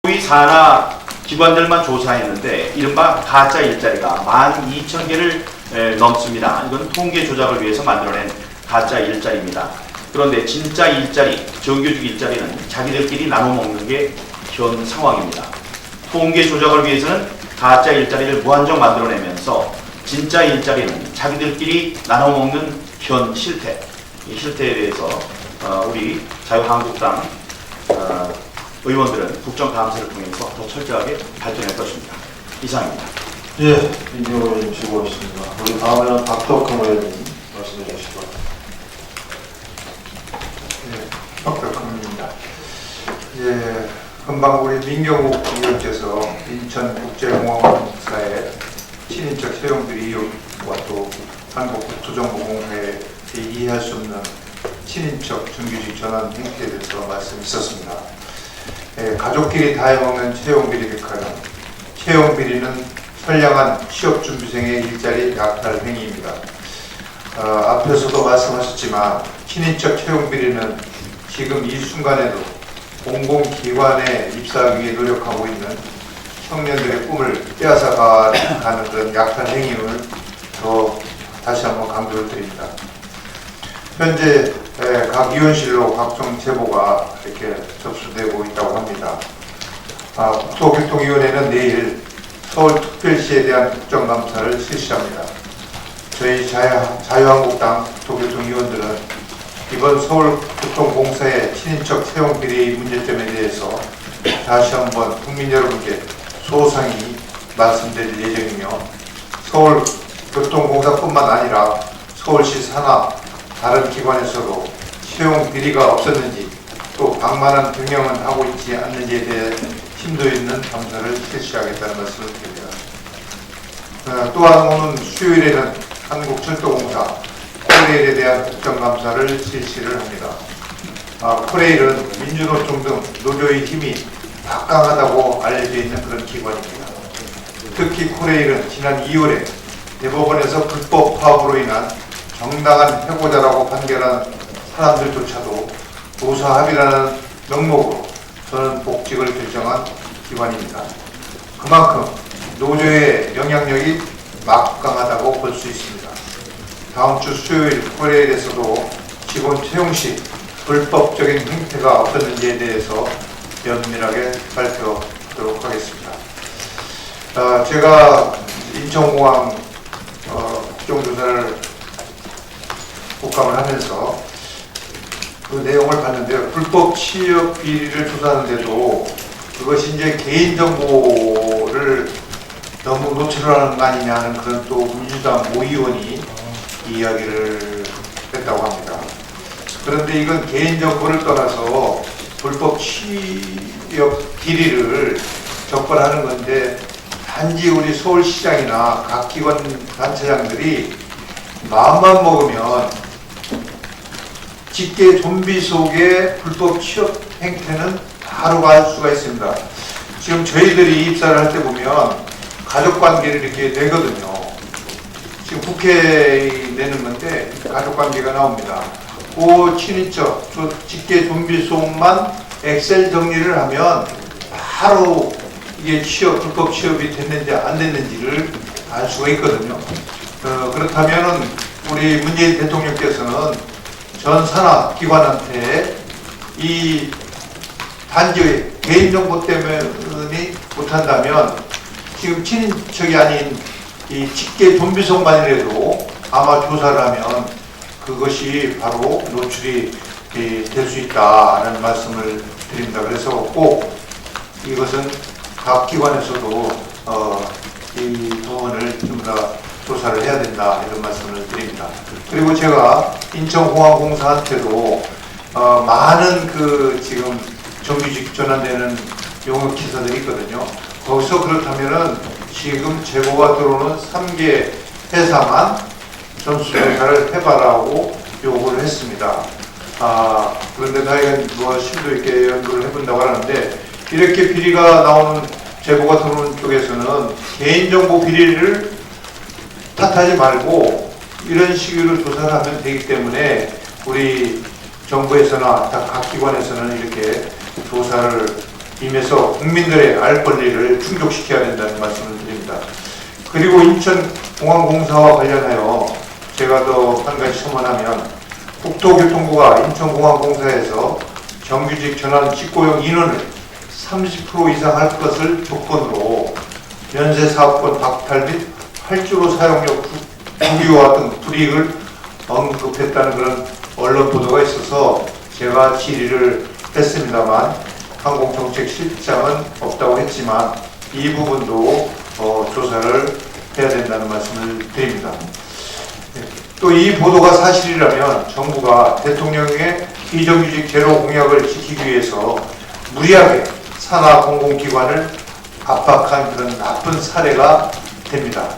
소위 산하 기관들만 조사했는데 이른바 가짜 일자리가 12,000개를 넘습니다. 이건 통계 조작을 위해서 만들어낸 가짜 일자리입니다. 그런데 진짜 일자리, 정규직 일자리는 자기들끼리 나눠 먹는 게 현 상황입니다. 통계 조작을 위해서는 가짜 일자리를 무한정 만들어내면서 진짜 일자리는 자기들끼리 나눠 먹는 현 실태, 이 실태에 대해서 우리 자유한국당 의원들은 국정감사를 통해서 더 철저하게 발전할 것입니다. 이상입니다. 예, 임종호 의원님 수고하셨습니다. 우리 다음에는 박덕흠 의원님 말씀해 주시기 바랍니다. 박덕흠입니다. 예, 금방 우리 민경욱 의원께서 인천국제공항공사의 친인척 채용비리 의혹과 또 한국국토정보공사에 이해할 수 없는 친인척 정규직 전환 행태에 대해서 말씀이 있었습니다. 예, 가족끼리 다 해먹는 채용비리 백화점. 채용비리는 선량한 취업준비생의 일자리 약탈 행위입니다. 앞에서도 말씀하셨지만 친인척 채용비리는 지금 이 순간에도 공공기관에 입사하기 위해 노력하고 있는 청년들의 꿈을 빼앗아가는 그런 약탈 행위를 더 다시 한번 강조를 드립니다. 현재 각 위원실로 각종 제보가 이렇게 접수되고 있다고 합니다. 국토교통위원회는 내일 서울특별시에 대한 국정감사를 실시합니다. 저희 자유한국당 국토교통위원들은 이번 서울교통공사의 친인척 채용비리 문제점에 대해서 다시 한번 국민 여러분께 소상히 말씀드릴 예정이며 서울교통공사뿐만 아니라 서울시 산하 다른 기관에서도 채용 비리가 없었는지 또 방만한 경영은 하고 있지 않는지에 대해 심도 있는 감사를 실시하겠다는 말씀을 드립니다. 또한 오는 수요일에는 한국철도공사 코레일에 대한 국정감사를 실시를 합니다. 코레일은 민주노총 등 노조의 힘이 막강하다고 알려져 있는 그런 기관입니다. 특히 코레일은 지난 2월에 대법원에서 불법 파업으로 인한 정당한 해고자라고 판결한 사람들조차도 조사합의라는 명목으로 저는 복직을 결정한 기관입니다. 그만큼 노조의 영향력이 막강하다고 볼 수 있습니다. 다음 주 수요일 코레일에서도 직원 채용 시 불법적인 행태가 없었는지에 대해서 면밀하게 발표하도록 하겠습니다. 제가 인천공항 국정조사를 국감을 하면서 그 내용을 봤는데요. 불법 취업 비리를 조사하는데도 그것이 이제 개인정보를 너무 노출하는 거 아니냐는 그런 또 민주당 모 의원이 이야기를 했다고 합니다. 그런데 이건 개인정보를 떠나서 불법 취업 비리를 적발하는 건데 단지 우리 서울시장이나 각 기관 단체장들이 마음만 먹으면 직계 좀비 속의 불법 취업 행태는 바로 알 수가 있습니다. 지금 저희들이 입사를 할 때 보면 가족관계를 이렇게 내거든요. 지금 국회에 내는 건데 가족관계가 나옵니다. 그 친인척, 직계 좀비 속만 엑셀 정리를 하면 바로 이게 불법 취업이 됐는지 안 됐는지를 알 수가 있거든요. 그렇다면 우리 문재인 대통령께서는 전 산하 기관한테 이 단지 개인정보 때문에 못한다면 지금 친인척이 아닌 이 직계 좀비속만이라도 아마 조사를 하면 그것이 바로 노출이 될 수 있다는 말씀을 드립니다. 그래서 꼭 이것은 각 기관에서도 이 부분을 좀 더 조사를 해야 된다 이런 말씀을 드립니다. 그리고 제가 인천공항공사한테도 많은 그 지금 정규직 전환되는 용역 기사들이 있거든요. 거기서 그렇다면은 지금 제보가 들어오는 3개 회사만 전수조사를 해봐라고 요구를 했습니다. 그런데 다행히 뭐 심도 있게 연구를 해본다고 하는데 이렇게 비리가 나오는 제보가 들어오는 쪽에서는 개인정보 비리를 탓하지 말고 이런 식으로 조사를 하면 되기 때문에 우리 정부에서나 각 기관에서는 이렇게 조사를 임해서 국민들의 알 권리를 충족시켜야 된다는 말씀을 드립니다. 그리고 인천공항공사와 관련하여 제가 더 한 가지 첨언하면 국토교통부가 인천공항공사에서 정규직 전환 직고용 인원을 30% 이상 할 것을 조건으로 면세사업권 박탈 및 활주로 사용력 부기화 등 불이익을 언급했다는 그런 언론 보도가 있어서 제가 질의를 했습니다만 항공정책실장은 없다고 했지만 이 부분도 조사를 해야 된다는 말씀을 드립니다. 또 이 보도가 사실이라면 정부가 대통령의 비정규직 제로 공약을 지키기 위해서 무리하게 산하 공공기관을 압박한 그런 나쁜 사례가 됩니다.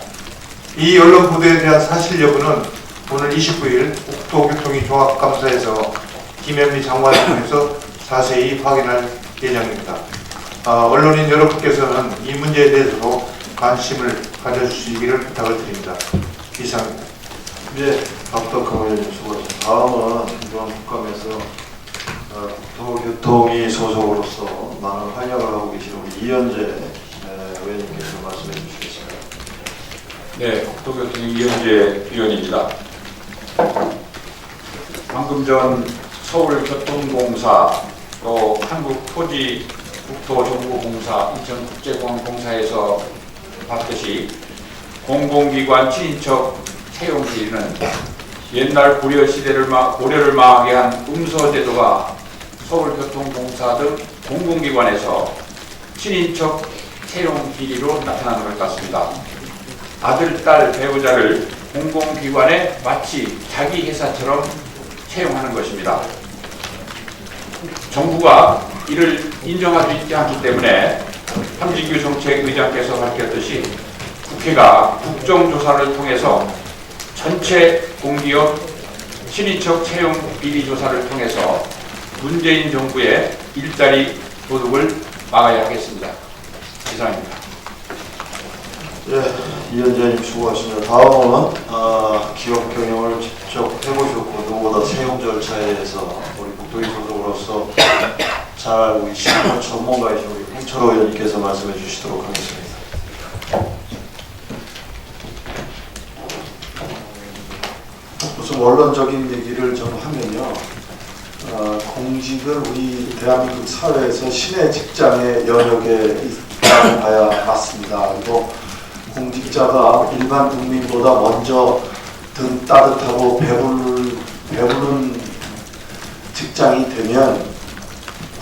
이 언론 보도에 대한 사실 여부는 오늘 29일 국토교통위 종합감사에서 김현미 장관을 통해서 자세히 확인할 예정입니다. 언론인 여러분께서는 이 문제에 대해서도 관심을 가져주시기를 부탁을 드립니다. 이상입니다. 네, 박덕흠 의원님 수고하셨습니다. 다음은 이번 국감에서 국토교통위 소속으로서 많은 활약을 하고 계신 우리 이현재 의원님께서 말씀해 주시겠습니다. 네, 국토교통위 이현재 위원입니다. 방금 전 서울교통공사 또 한국토지국토정보공사 인천국제공항공사에서 봤듯이 공공기관 친인척 채용 비리는 옛날 고려를 망하게 한 음서제도가 서울교통공사 등 공공기관에서 친인척 채용 비리로 나타나는 것 같습니다. 아들, 딸, 배우자를 공공기관에 마치 자기 회사처럼 채용하는 것입니다. 정부가 이를 인정하지 않기 때문에 함진규 정책의장께서 밝혔듯이 국회가 국정조사를 통해서 전체 공기업 친인척 채용 비리 조사를 통해서 문재인 정부의 일자리 도둑을 막아야 하겠습니다. 이상입니다. 예, 위원장님 수고하십니다. 다음은 기업 경영을 직접 해보셨고 누구보다 채용 절차에 대해서 우리 국토위 소속으로서 잘 알고 계신 전문가이신 우리 홍철호 의원님께서 말씀해 주시도록 하겠습니다. 무슨 원론적인 얘기를 좀 하면요. 공직은 우리 대한민국 사회에서 신의 직장의 영역에 있다고 봐야 맞습니다. 그리고 공직자가 일반 국민보다 먼저 등 따뜻하고 배부른 직장이 되면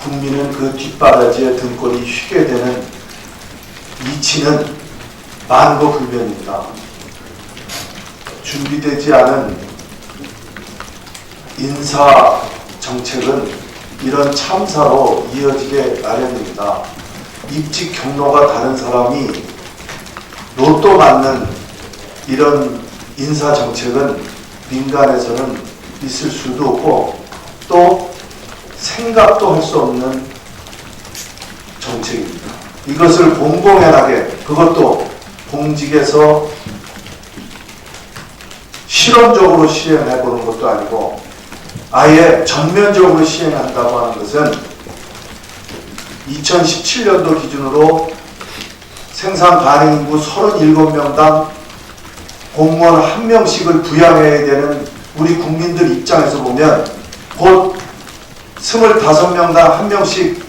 국민은 그 뒷바라지에 등골이 휘게 되는 이치는 만고불변입니다. 준비되지 않은 인사 정책은 이런 참사로 이어지게 마련입니다. 입직 경로가 다른 사람이 로또 맞는 이런 인사 정책은 민간에서는 있을 수도 없고 또 생각도 할 수 없는 정책입니다. 이것을 공공연하게 그것도 공직에서 실험적으로 시행해 보는 것도 아니고 아예 전면적으로 시행한다고 하는 것은 2017년도 기준으로 생산 가능 인구 37명당 공무원 1명씩을 부양해야 되는 우리 국민들 입장에서 보면 곧 25명당 1명씩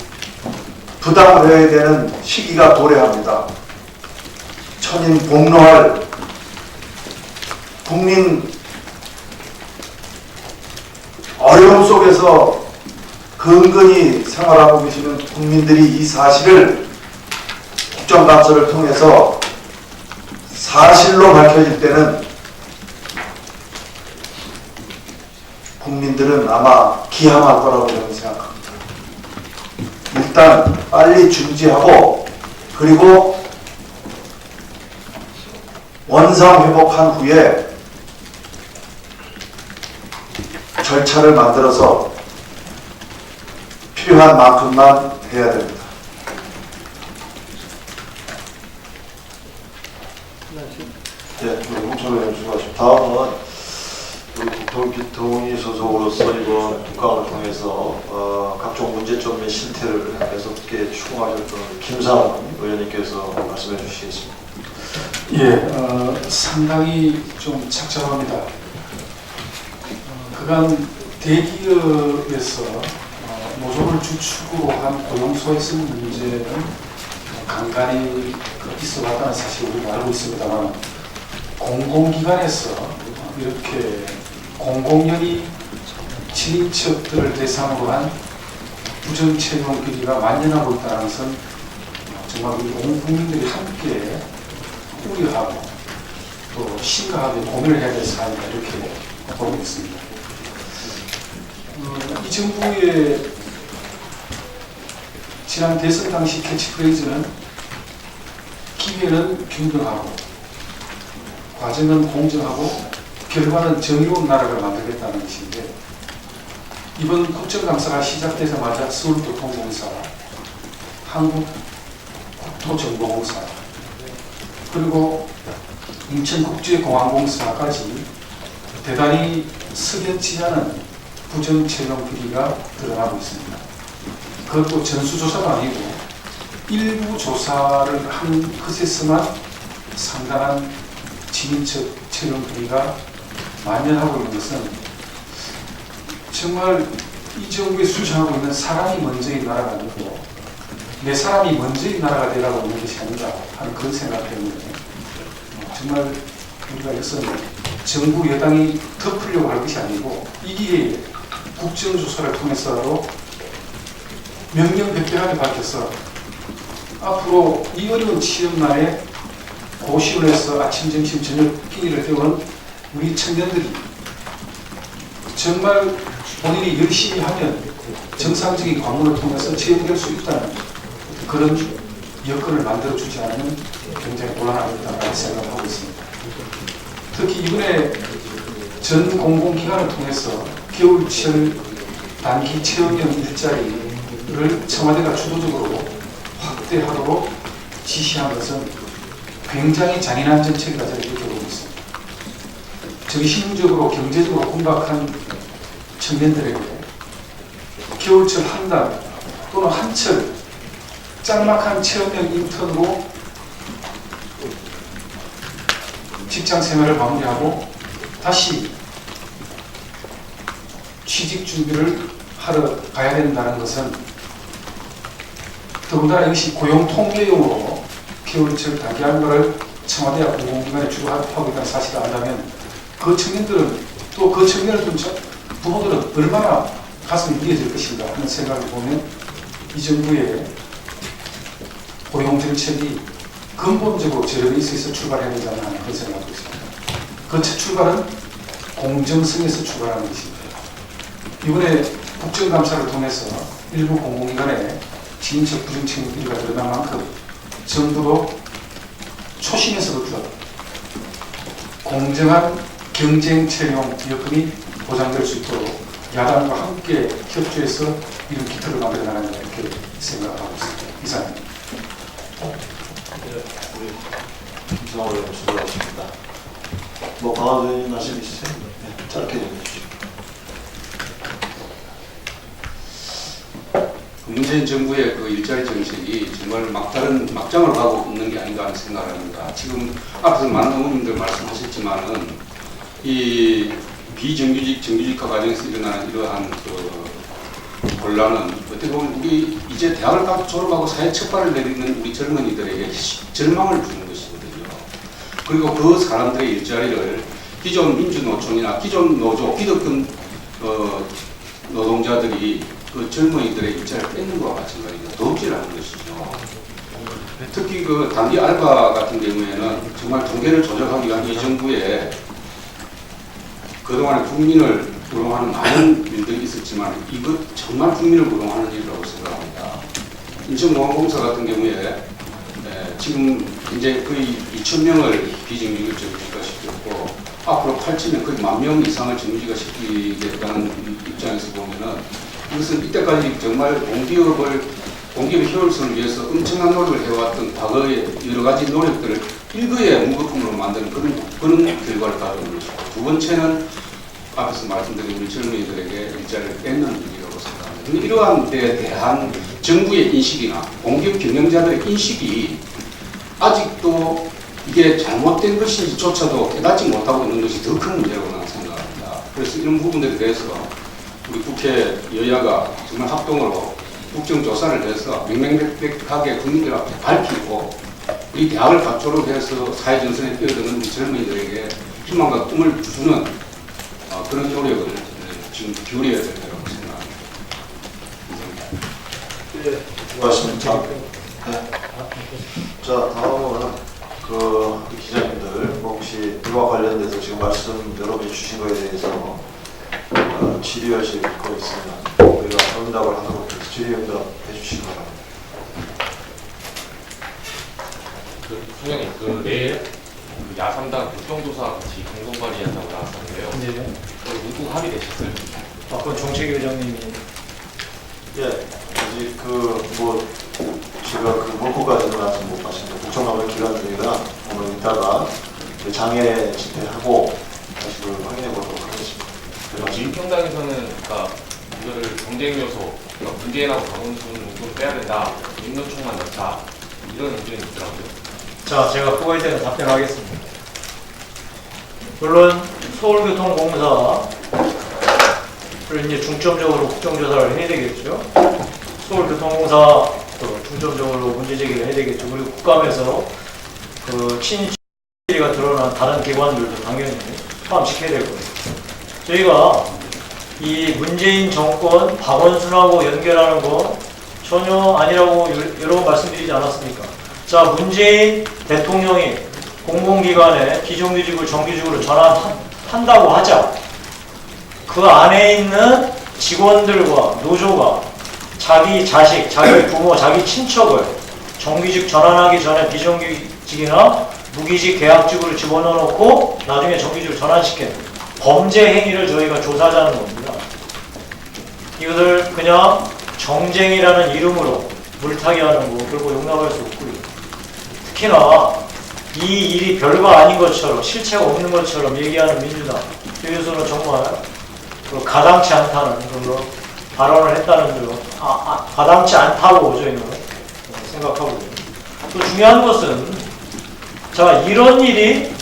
부담을 해야 되는 시기가 도래합니다. 천인복노할 국민 어려움 속에서 근근히 생활하고 계시는 국민들이 이 사실을 국정감사를 통해서 사실로 밝혀질 때는 국민들은 아마 기함할 거라고 저는 생각합니다. 일단 빨리 중지하고 그리고 원상회복한 후에 절차를 만들어서 필요한 만큼만 해야 됩니다. 네, 우리 홍철호 의원 수고하십니다. 다음은 우리 국토교통위 소속으로서 이번 국감을 통해서 각종 문제점 및 실태를 계속해 추궁하셨던 김상훈 의원님께서 말씀해 주시겠습니다. 예, 상당히 좀 착잡합니다. 그간 대기업에서 노조를 주축으로 한 고용 소외성 문제는 간간히 있어 왔다는 사실을 우리가 알고 있습니다만 공공기관에서 이렇게 공공연히 친인척들을 대상으로 한 부정채용 비리가 만연하고 있다는 것은 정말 우리 온 국민들이 함께 우려하고 또 심각하게 고민을 해야 될 사안이다 이렇게 보고 있습니다. 이 정부의 지난 대선 당시 캐치프레이즈는 기회는 균등하고 과정은 공정하고 결과는 정의로운 나라를 만들겠다는 것인데 이번 국정감사가 시작되자마자 서울교통공사, 한국국토정보공사 그리고 인천국제공항공사까지 대단히 석연치 않은 부정채용 비리가 드러나고 있습니다. 그것도 전수조사가 아니고 일부 조사를 한 것에서만 상당한 친인척 채용 비리가 만연하고 있는 것은 정말 이 정부에 수행하고 있는 사람이 먼저인 나라가 아니고 내 사람이 먼저인 나라가 되라고 있는 것이 아닌가 하는 그런 생각 때문에 정말 우리가 이것은 정부 여당이 덮으려고 할 것이 아니고 이 기회에 국정조사를 통해서라도 명명백백하게 밝혀서 앞으로 이 어려운 취업난에 고시원에서 아침, 점심, 저녁 끼니를 때우는 우리 청년들이 정말 본인이 열심히 하면 정상적인 과목을 통해서 채용될 수 있다는 그런 여건을 만들어주지 않으면 굉장히 곤란하겠다는 생각을 하고 있습니다. 특히 이번에 전 공공기관을 통해서 겨울철 단기 체험형 일자리를 청와대가 주도적으로 확대하도록 지시한 것은 굉장히 잔인한 정책이라 저는 이렇게 보고 있습니다. 정신적으로 경제적으로 궁박한 청년들에게 겨울철 한 달 또는 한철 짤막한 체험형 인턴으로 직장 생활을 마무리하고 다시 취직 준비를 하러 가야 된다는 것은 더군다나 이것이 고용 통계용으로 겨울철 단기 알바를 청와대와 공공기관에 주로 하고 있다는 사실을 안다면 그 청년들은 또 그 청년을 둔 부모들은 얼마나 가슴이 미어질 것인가 하는 생각을 보면 이 정부의 고용 정책이 근본적으로 제로베이스에서 출발해야 되지 않나 하는 그런 생각을 하고 있습니다. 그 첫 출발은 공정성에서 출발하는 것입니다. 이번에 국정감사를 통해서 일부 공공기관에 지인적 부정책 비리가 드러난 만큼 정부도 초심에서부터 공정한 경쟁 채용 여건이 보장될 수 있도록 야당과 함께 협조해서 이런 기틀을 만들어 나가는 이렇게 생각을 하고 있습니다. 이상입니다. 이상으로 수고하셨습니다. 뭐 강화도님 말씀 있으세요? 네, 짧게 좀 해주시죠. 문재인 정부의 그 일자리 정책이 정말 막장을 가고 있는 게 아닌가 하는 생각을 합니다. 지금 앞에서 많은 의원님들 말씀하셨지만은 이 비정규직, 정규직화 과정에서 일어나는 이러한 그 곤란은 어떻게 보면 우리 이제 대학을 딱 졸업하고 사회 첫 발을 내딛는 우리 젊은이들에게 절망을 주는 것이거든요. 그리고 그 사람들의 일자리를 기존 민주노총이나 기존 노조, 기득권 노동자들이 그 젊은이들의 일자리를 뺏는 것과 마찬가지로 도둑질하는 것이죠. 특히 그 단기 알바 같은 경우에는 정말 통계를 조작하기 위한 이 정부의 그동안에 국민을 우롱하는 많은 일들이 있었지만 이것 정말 국민을 우롱하는 일이라고 생각합니다. 인천공항공사 같은 경우에 지금 이제 거의 2,000명을 비정규직을 정규직화 시켰고 앞으로 8,000명, 거의 10,000명 이상을 정규직화 시키겠다는 입장에서 보면은 이것은 이때까지 정말 공기업의 효율성을 위해서 엄청난 노력을 해왔던 과거의 여러 가지 노력들을 일거에 무거품으로 만드는 그런 결과를 가져오는 것이고, 두 번째는 앞에서 말씀드린 우리 젊은이들에게 일자리를 뺏는 일이라고 생각합니다. 근데 이러한 데에 대한 정부의 인식이나 공기업 경영자들의 인식이 아직도 이게 잘못된 것인지조차도 깨닫지 못하고 있는 것이 더 큰 문제라고 나는 생각합니다. 그래서 이런 부분들에 대해서 우리 국회 여야가 정말 합동으로 국정조사를 해서 명명백백하게 국민들 앞에 밝히고 우리 대학을 갖추로 해서 사회전선에 뛰어드는 우리 젊은이들에게 희망과 꿈을 주는 그런 노력을 지금 기울여야 될 거라고 생각합니다. 수고하셨습니다. 네. 자, 다음은 그 기자님들 혹시 이와 관련돼서 지금 말씀 여러 개 주신 거에 대해서 질의하실 거 있으면 우리가 응답을 하도록 해서 질의응답 해주시기 바랍니다. 소장님, 내일 야3당 국정조사 같이 공동 발의한다고 나왔었는데요. 네. 누구 합의되셨어요? 그건 정책위 의장님이. 예, 아직 제가 문구까지는 아직 못 봤습니다. 국정감을 기간 중이라 오늘 이따가 장애 집회하고 다시 그걸 확인해 보도록 하겠습니다. 민평당에서는 그러니까 이거를 경쟁 요소, 그러니까 문재인하고 박원순 문구를 빼야 된다, 민노총만 넣자 이런 의견이 있더라고요. 자, 제가 그거에 대해서 답변하겠습니다. 물론 서울교통공사를 이제 중점적으로 국정조사를 해야 되겠죠. 서울교통공사 중점적으로 문제제기를 해야 되겠죠. 그리고 국감에서 그 친일가 드러난 다른 기관들도 당연히 포함시켜야 될 거예요. 저희가 이 문재인 정권 박원순하고 연결하는 거 전혀 아니라고 여러 번 말씀드리지 않았습니까? 자, 문재인 대통령이 공공기관에 비정규직을 정규직으로 한다고 하자. 그 안에 있는 직원들과 노조가 자기 자식, 자기 부모, 자기 친척을 정규직 전환하기 전에 비정규직이나 무기직 계약직으로 집어넣어놓고 나중에 정규직으로 전환시키는 범죄 행위를 저희가 조사하자는 겁니다. 이것을 그냥 정쟁이라는 이름으로 물타기 하는 거 결국 용납할 수 없고요. 특히나 이 일이 별거 아닌 것처럼 실체가 없는 것처럼 얘기하는 민주당 여기서는 정말 가당치 않다는 그런 발언을 했다는 점, 가당치 않다고 저희는 생각하고요. 또 중요한 것은 자, 이런 일이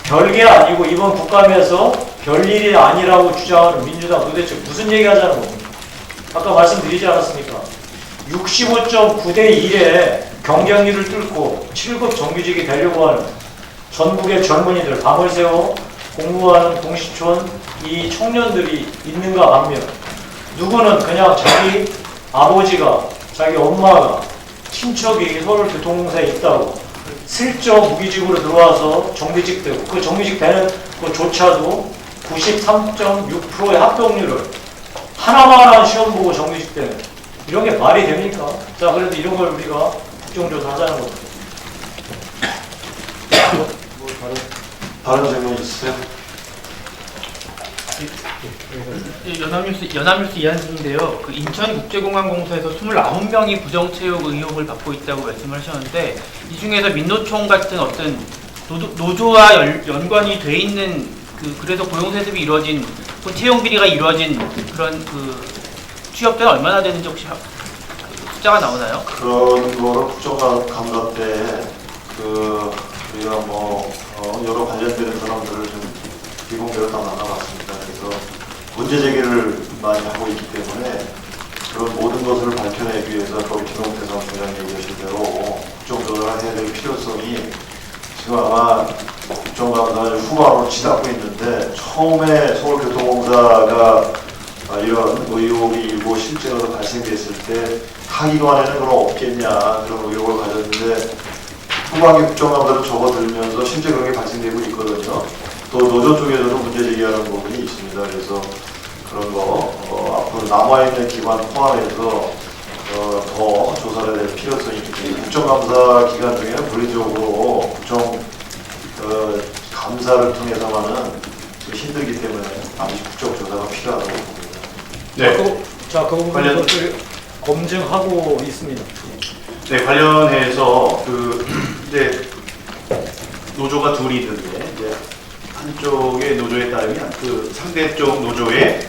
별게 아니고 이번 국감에서 별일이 아니라고 주장하는 민주당 도대체 무슨 얘기 하자는 겁니까? 아까 말씀드리지 않았습니까? 65.9대 1에 경쟁률을 뚫고 7급 정규직이 되려고 하는 전국의 젊은이들, 밤을 새워 공부하는 공시촌 이 청년들이 있는가 반면 누구는 그냥 자기 아버지가, 자기 엄마가, 친척이 서울교통공사에 있다고 슬쩍 무기직으로 들어와서 정규직 되고 그 정규직 되는 그조차도 93.6%의 합격률을 하나만한 시험 보고 정규직 되는 이런 게 말이 됩니까? 자, 그래도 이런 걸 우리가 국정조사 하자는 겁니다. 다른 질문 있으세요? 연합뉴스 이한수인데요. 그 인천국제공항공사에서 29명이 부정채용 의혹을 받고 있다고 말씀을 하셨는데 이 중에서 민노총 같은 어떤 노조와 연관이 돼 있는 그래서 고용세습이 이루어진 그 채용 비리가 이루어진 그런 그 취업자가 얼마나 되는지 혹시 숫자가 나오나요? 그런 거를 국정감사 때 우리가 여러 관련되는 사람들을 좀 비공개로 다 만나봤습니다. 그래서 문제 제기를 많이 하고 있기 때문에 그런 모든 것을 밝혀내기 위해서 거기 김용태 사무총장이 얘기하신 대로 국정조사를 해야 될 필요성이 지금 아마 국정감사 후반으로 치닫고 있는데 처음에 서울교통공사가 이런 의혹이 일고 실제로 발생됐을 때 하기관에는 그럼 없겠냐 그런 의혹을 가졌는데 후반기 국정감사를 접어들면서 실제 그런 게 발생되고 있거든요. 또 노조 쪽에서도 문제 제기하는 부분이 있습니다. 그래서 그런 거 앞으로 남아있는 기관 포함해서 더 조사를 낼 필요성이 있기 때문에 국정감사 기간 중에 물리적으로 국정 감사를 통해서만은 좀 힘들기 때문에 잠시 국정조사가 필요하다고 봅니다. 네. 자, 그 부분을 검증하고 있습니다. 네, 관련해서 이제 노조가 둘이 있는데 이제 한쪽의 노조에 따르면 그 상대 쪽 노조에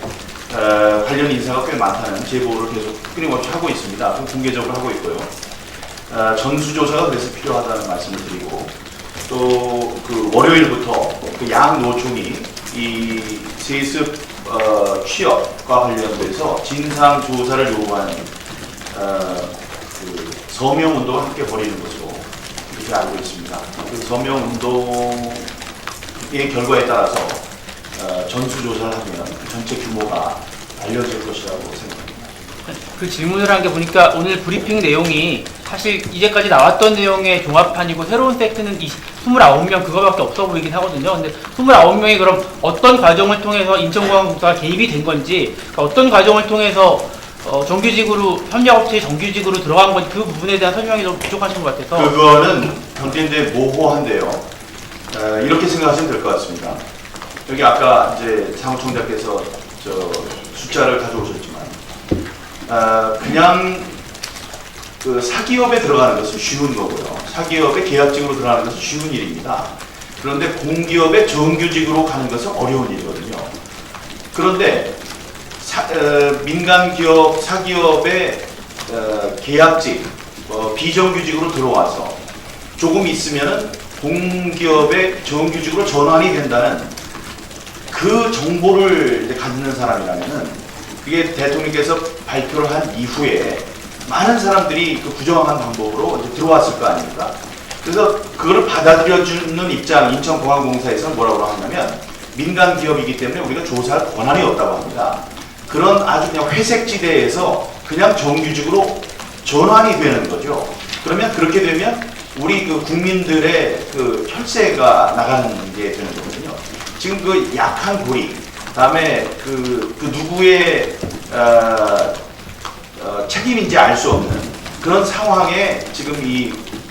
관련 인사가 꽤 많다는 제보를 계속 끊임없이 하고 있습니다. 공개적으로 하고 있고요. 전수조사가 그래서 필요하다는 말씀을 드리고 또 그 월요일부터 그 양 노총이 이 세습 취업과 관련돼서 진상 조사를 요구하는 그 서명 운동을 함께 벌이는 것으로 이렇게 알고 있습니다. 그 서명 운동의 결과에 따라서 전수조사를 하면 그 전체 규모가 알려질 것이라고 생각합니다. 그 질문을 한 게 보니까 오늘 브리핑 내용이 사실 이제까지 나왔던 내용의 종합판이고 새로운 팩트는 29명 그거밖에 없어 보이긴 하거든요. 근데 29명이 그럼 어떤 과정을 통해서 인천공항공사가 개입이 된 건지 그러니까 어떤 과정을 통해서 정규직으로 협력업체에 정규직으로 들어간 건지 그 부분에 대한 설명이 좀 부족하신 것 같아서 그거는 경제인데 모호한데요. 이렇게 생각하시면 될 것 같습니다. 여기 아까 이제 사무총장께서 숫자를 가져오셨지만 그냥 그 사기업에 들어가는 것은 쉬운 거고요. 사기업에 계약직으로 들어가는 것은 쉬운 일입니다. 그런데 공기업에 정규직으로 가는 것은 어려운 일이거든요. 그런데 민간기업, 사기업의 계약직, 비정규직으로 들어와서 조금 있으면은 공기업의 정규직으로 전환이 된다는 그 정보를 이제 갖는 사람이라면은 그게 대통령께서 발표를 한 이후에 많은 사람들이 그 부정한 방법으로 이제 들어왔을 거 아닙니까? 그래서 그거를 받아들여주는 입장, 인천공항공사에서는 뭐라고 하냐면 민간 기업이기 때문에 우리가 조사할 권한이 없다고 합니다. 그런 아주 그냥 회색지대에서 그냥 정규직으로 전환이 되는 거죠. 그러면 그렇게 되면 우리 그 국민들의 그 혈세가 나가는 게 되는 거거든요. 지금 그 약한 고리, 그다음에 그 누구의 책임인지 알 수 없는 그런 상황에 지금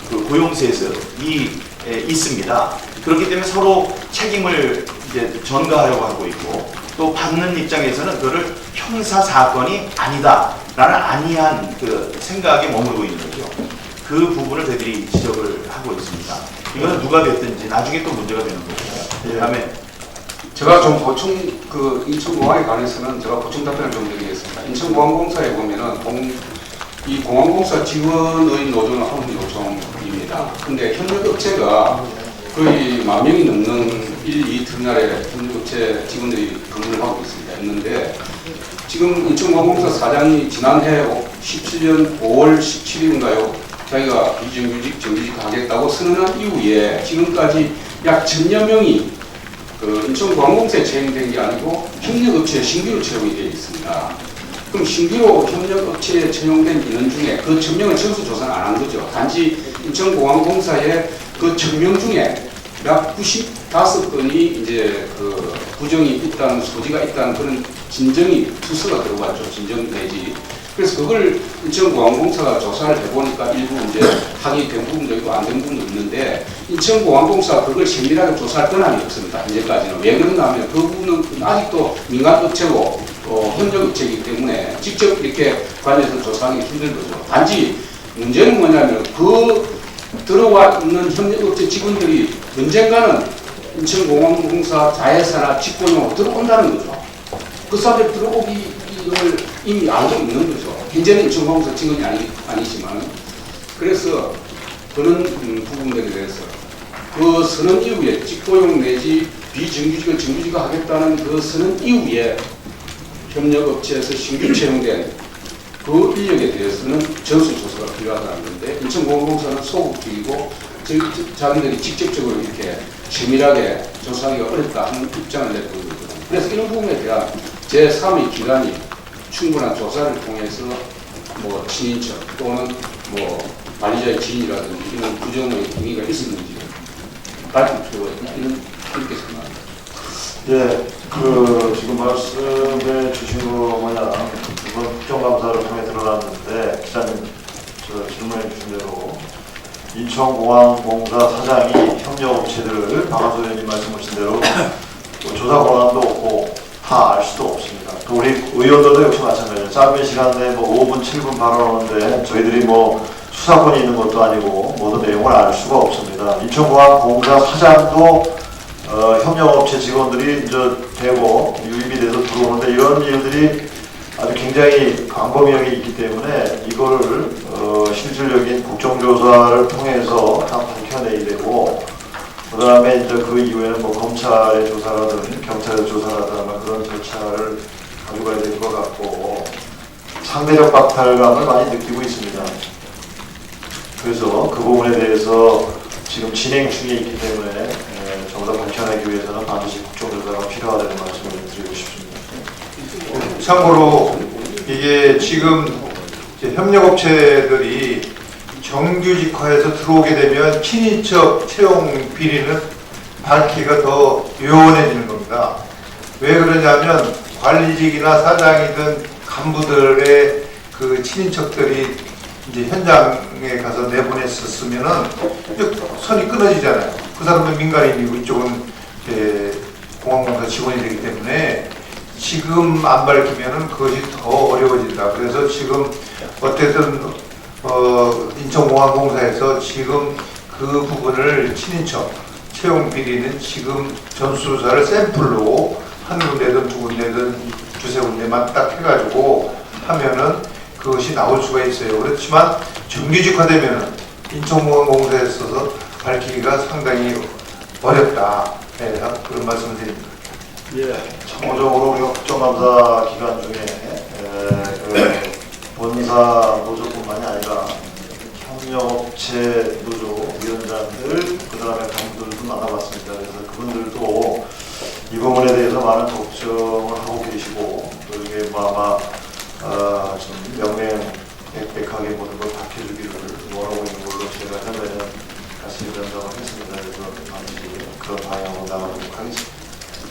그 고용세습이 있습니다. 그렇기 때문에 서로 책임을 이제 전가하려고 하고 있고, 또 받는 입장에서는 그거를 형사 사건이 아니다라는 안이한 그 생각에 머물고 있는 거죠. 그 부분을 저희들이 지적을 하고 있습니다. 이거는 누가 됐든지 나중에 또 문제가 되는 거고. 그다음에 제가 좀 보충 그 인천공항에 관해서는 제가 보충 답변을 좀 드리겠습니다. 인천공항공사에 보면은 이 공항공사 직원의 노조는 한국 노조입니다. 근데 협력업체가 거의 10,000명이 넘는 1, 2터미널에 협력업체 직원들이 근무를 하고 있습니다. 했는데 지금 인천공항공사 사장이 지난해 17년 5월 17일인가요? 자기가 비정규직, 정규직 하겠다고 선언한 이후에 지금까지 약 1,000여 명이 그 인천공항공사에 채용된 게 아니고 협력업체에 신규로 채용이 되어 있습니다. 그럼 신규로 협력업체에 채용된 인원 중에 그 1,000명을 전수 조사는 안 한 거죠. 단지 인천공항공사의 그 1,000명 중에 약 95건이 이제 그 부정이 있다는 소지가 있다는 그런 진정이 투서가 들어갔죠. 진정 내지. 그래서 그걸 인천공항공사가 조사를 해보니까 일부 이제 확인된 부분도 있고 안 된 부분도 있는데 인천공항공사가 그걸 세밀하게 조사할 권한이 없습니다. 현재까지는. 왜 그런가 하면 그 부분은 아직도 민간업체고 협력업체이기 때문에 직접 이렇게 관여해서 조사하기 힘든 거죠. 단지 문제는 뭐냐면 그 들어와 있는 협력업체 직원들이 언젠가는 인천공항공사 자회사나 직권으로 들어온다는 거죠. 그 사람들이 들어오기를 이미 알고 있는 거죠. 현재는 인천공항공사 직원이 아니지만. 그래서 그런 부분들에 대해서 그 선언 이후에 직고용 내지 비정규직을 정규직화 하겠다는 그 선언 이후에 협력업체에서 신규 채용된 그 인력에 대해서는 전수조사가 필요하다는 건데 인천공항공사는 소극적이고 자기들이 직접적으로 이렇게 세밀하게 조사하기가 어렵다 하는 입장을 내고 있거든요. 그래서 이런 부분에 대한 제3의 기관이 충분한 조사를 통해서 뭐 친인척 또는 뭐 관리자의 지인이라든지 이런 부정의 행위가 있었는지 밝힐 필요가 있다. 이렇게 생각합니다. 예, 지금 말씀해 주신 거 뭐냐, 이번 국정감사를 통해 드러났는데, 기자님 질문해 주신 대로, 인천공항공사 사장이 협력업체들을 방한소 의원님 말씀하신 대로 조사 권한도 없고 다 알 수도 없습니다. 또 우리 의원들도 역시 마찬가지예요. 짧은 시간에 뭐 5분, 7분 발언하는데 저희들이 뭐 수사권이 있는 것도 아니고 모든 내용을 알 수가 없습니다. 인천공항공사 사장도 협력업체 직원들이 이제 되고 유입이 돼서 들어오는데 이런 일들이 아주 굉장히 광범위하게 있기 때문에 이거를 실질적인 국정조사를 통해서 다 밝혀내야 되고, 그 다음에 이제 그 이후에는 뭐 검찰의 조사라든 경찰의 조사라든 아마 그런 절차를 가져가야 될 것 같고, 상대적 박탈감을 많이 느끼고 있습니다. 그래서 그 부분에 대해서 지금 진행 중에 있기 때문에 좀 더 밝혀내기 위해서는 반드시 국정조사가 필요하다는 말씀을 드리고 싶습니다. 참고로 이게 지금 이제 협력업체들이 정규직화해서 들어오게 되면 친인척 채용 비리는 밝히기가 더 요원해지는 겁니다. 왜 그러냐면 관리직이나 사장이든 간부들의 그 친인척들이 이제 현장에 가서 내보냈었으면은 선이 끊어지잖아요. 그 사람은 민간인이고 이쪽은 공항공사 직원이 되기 때문에 지금 안 밝히면은 그것이 더 어려워진다. 그래서 지금 어쨌든 인천공항공사에서 지금 그 부분을 친인척 채용 비리는 지금 전수조사를 샘플로 한 군데든 두 군데든 두세 군데만 딱 해가지고 하면은 그것이 나올 수가 있어요. 그렇지만 정규직화되면은 인천공항공사에 있어서 밝히기가 상당히 어렵다. 네, 그런 말씀을 드립니다. 예, 참고적으로 우리가 국정감사 기간 중에 본사 노조뿐만이 아니라 협력업체 노조 위원장들, 그 다음에 간부들도 만나봤습니다. 그래서 그분들도 이 부분에 대해서 많은 걱정을 하고 계시고, 또 이게 아마 좀 명명백백하게 모든 걸 밝혀주기를 원하고 있는 걸로 제가 현재는 말씀드린다고 했습니다. 그래서 반드시 그런 방향으로 나가도록 하겠습니다.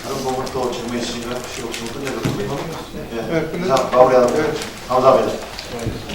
다른 부분 또 질문 있으신가요? 혹시 없으면 끝내도록 하겠습니다. 네, 예, 이상 마무리하도록 하겠습니다. 감사합니다.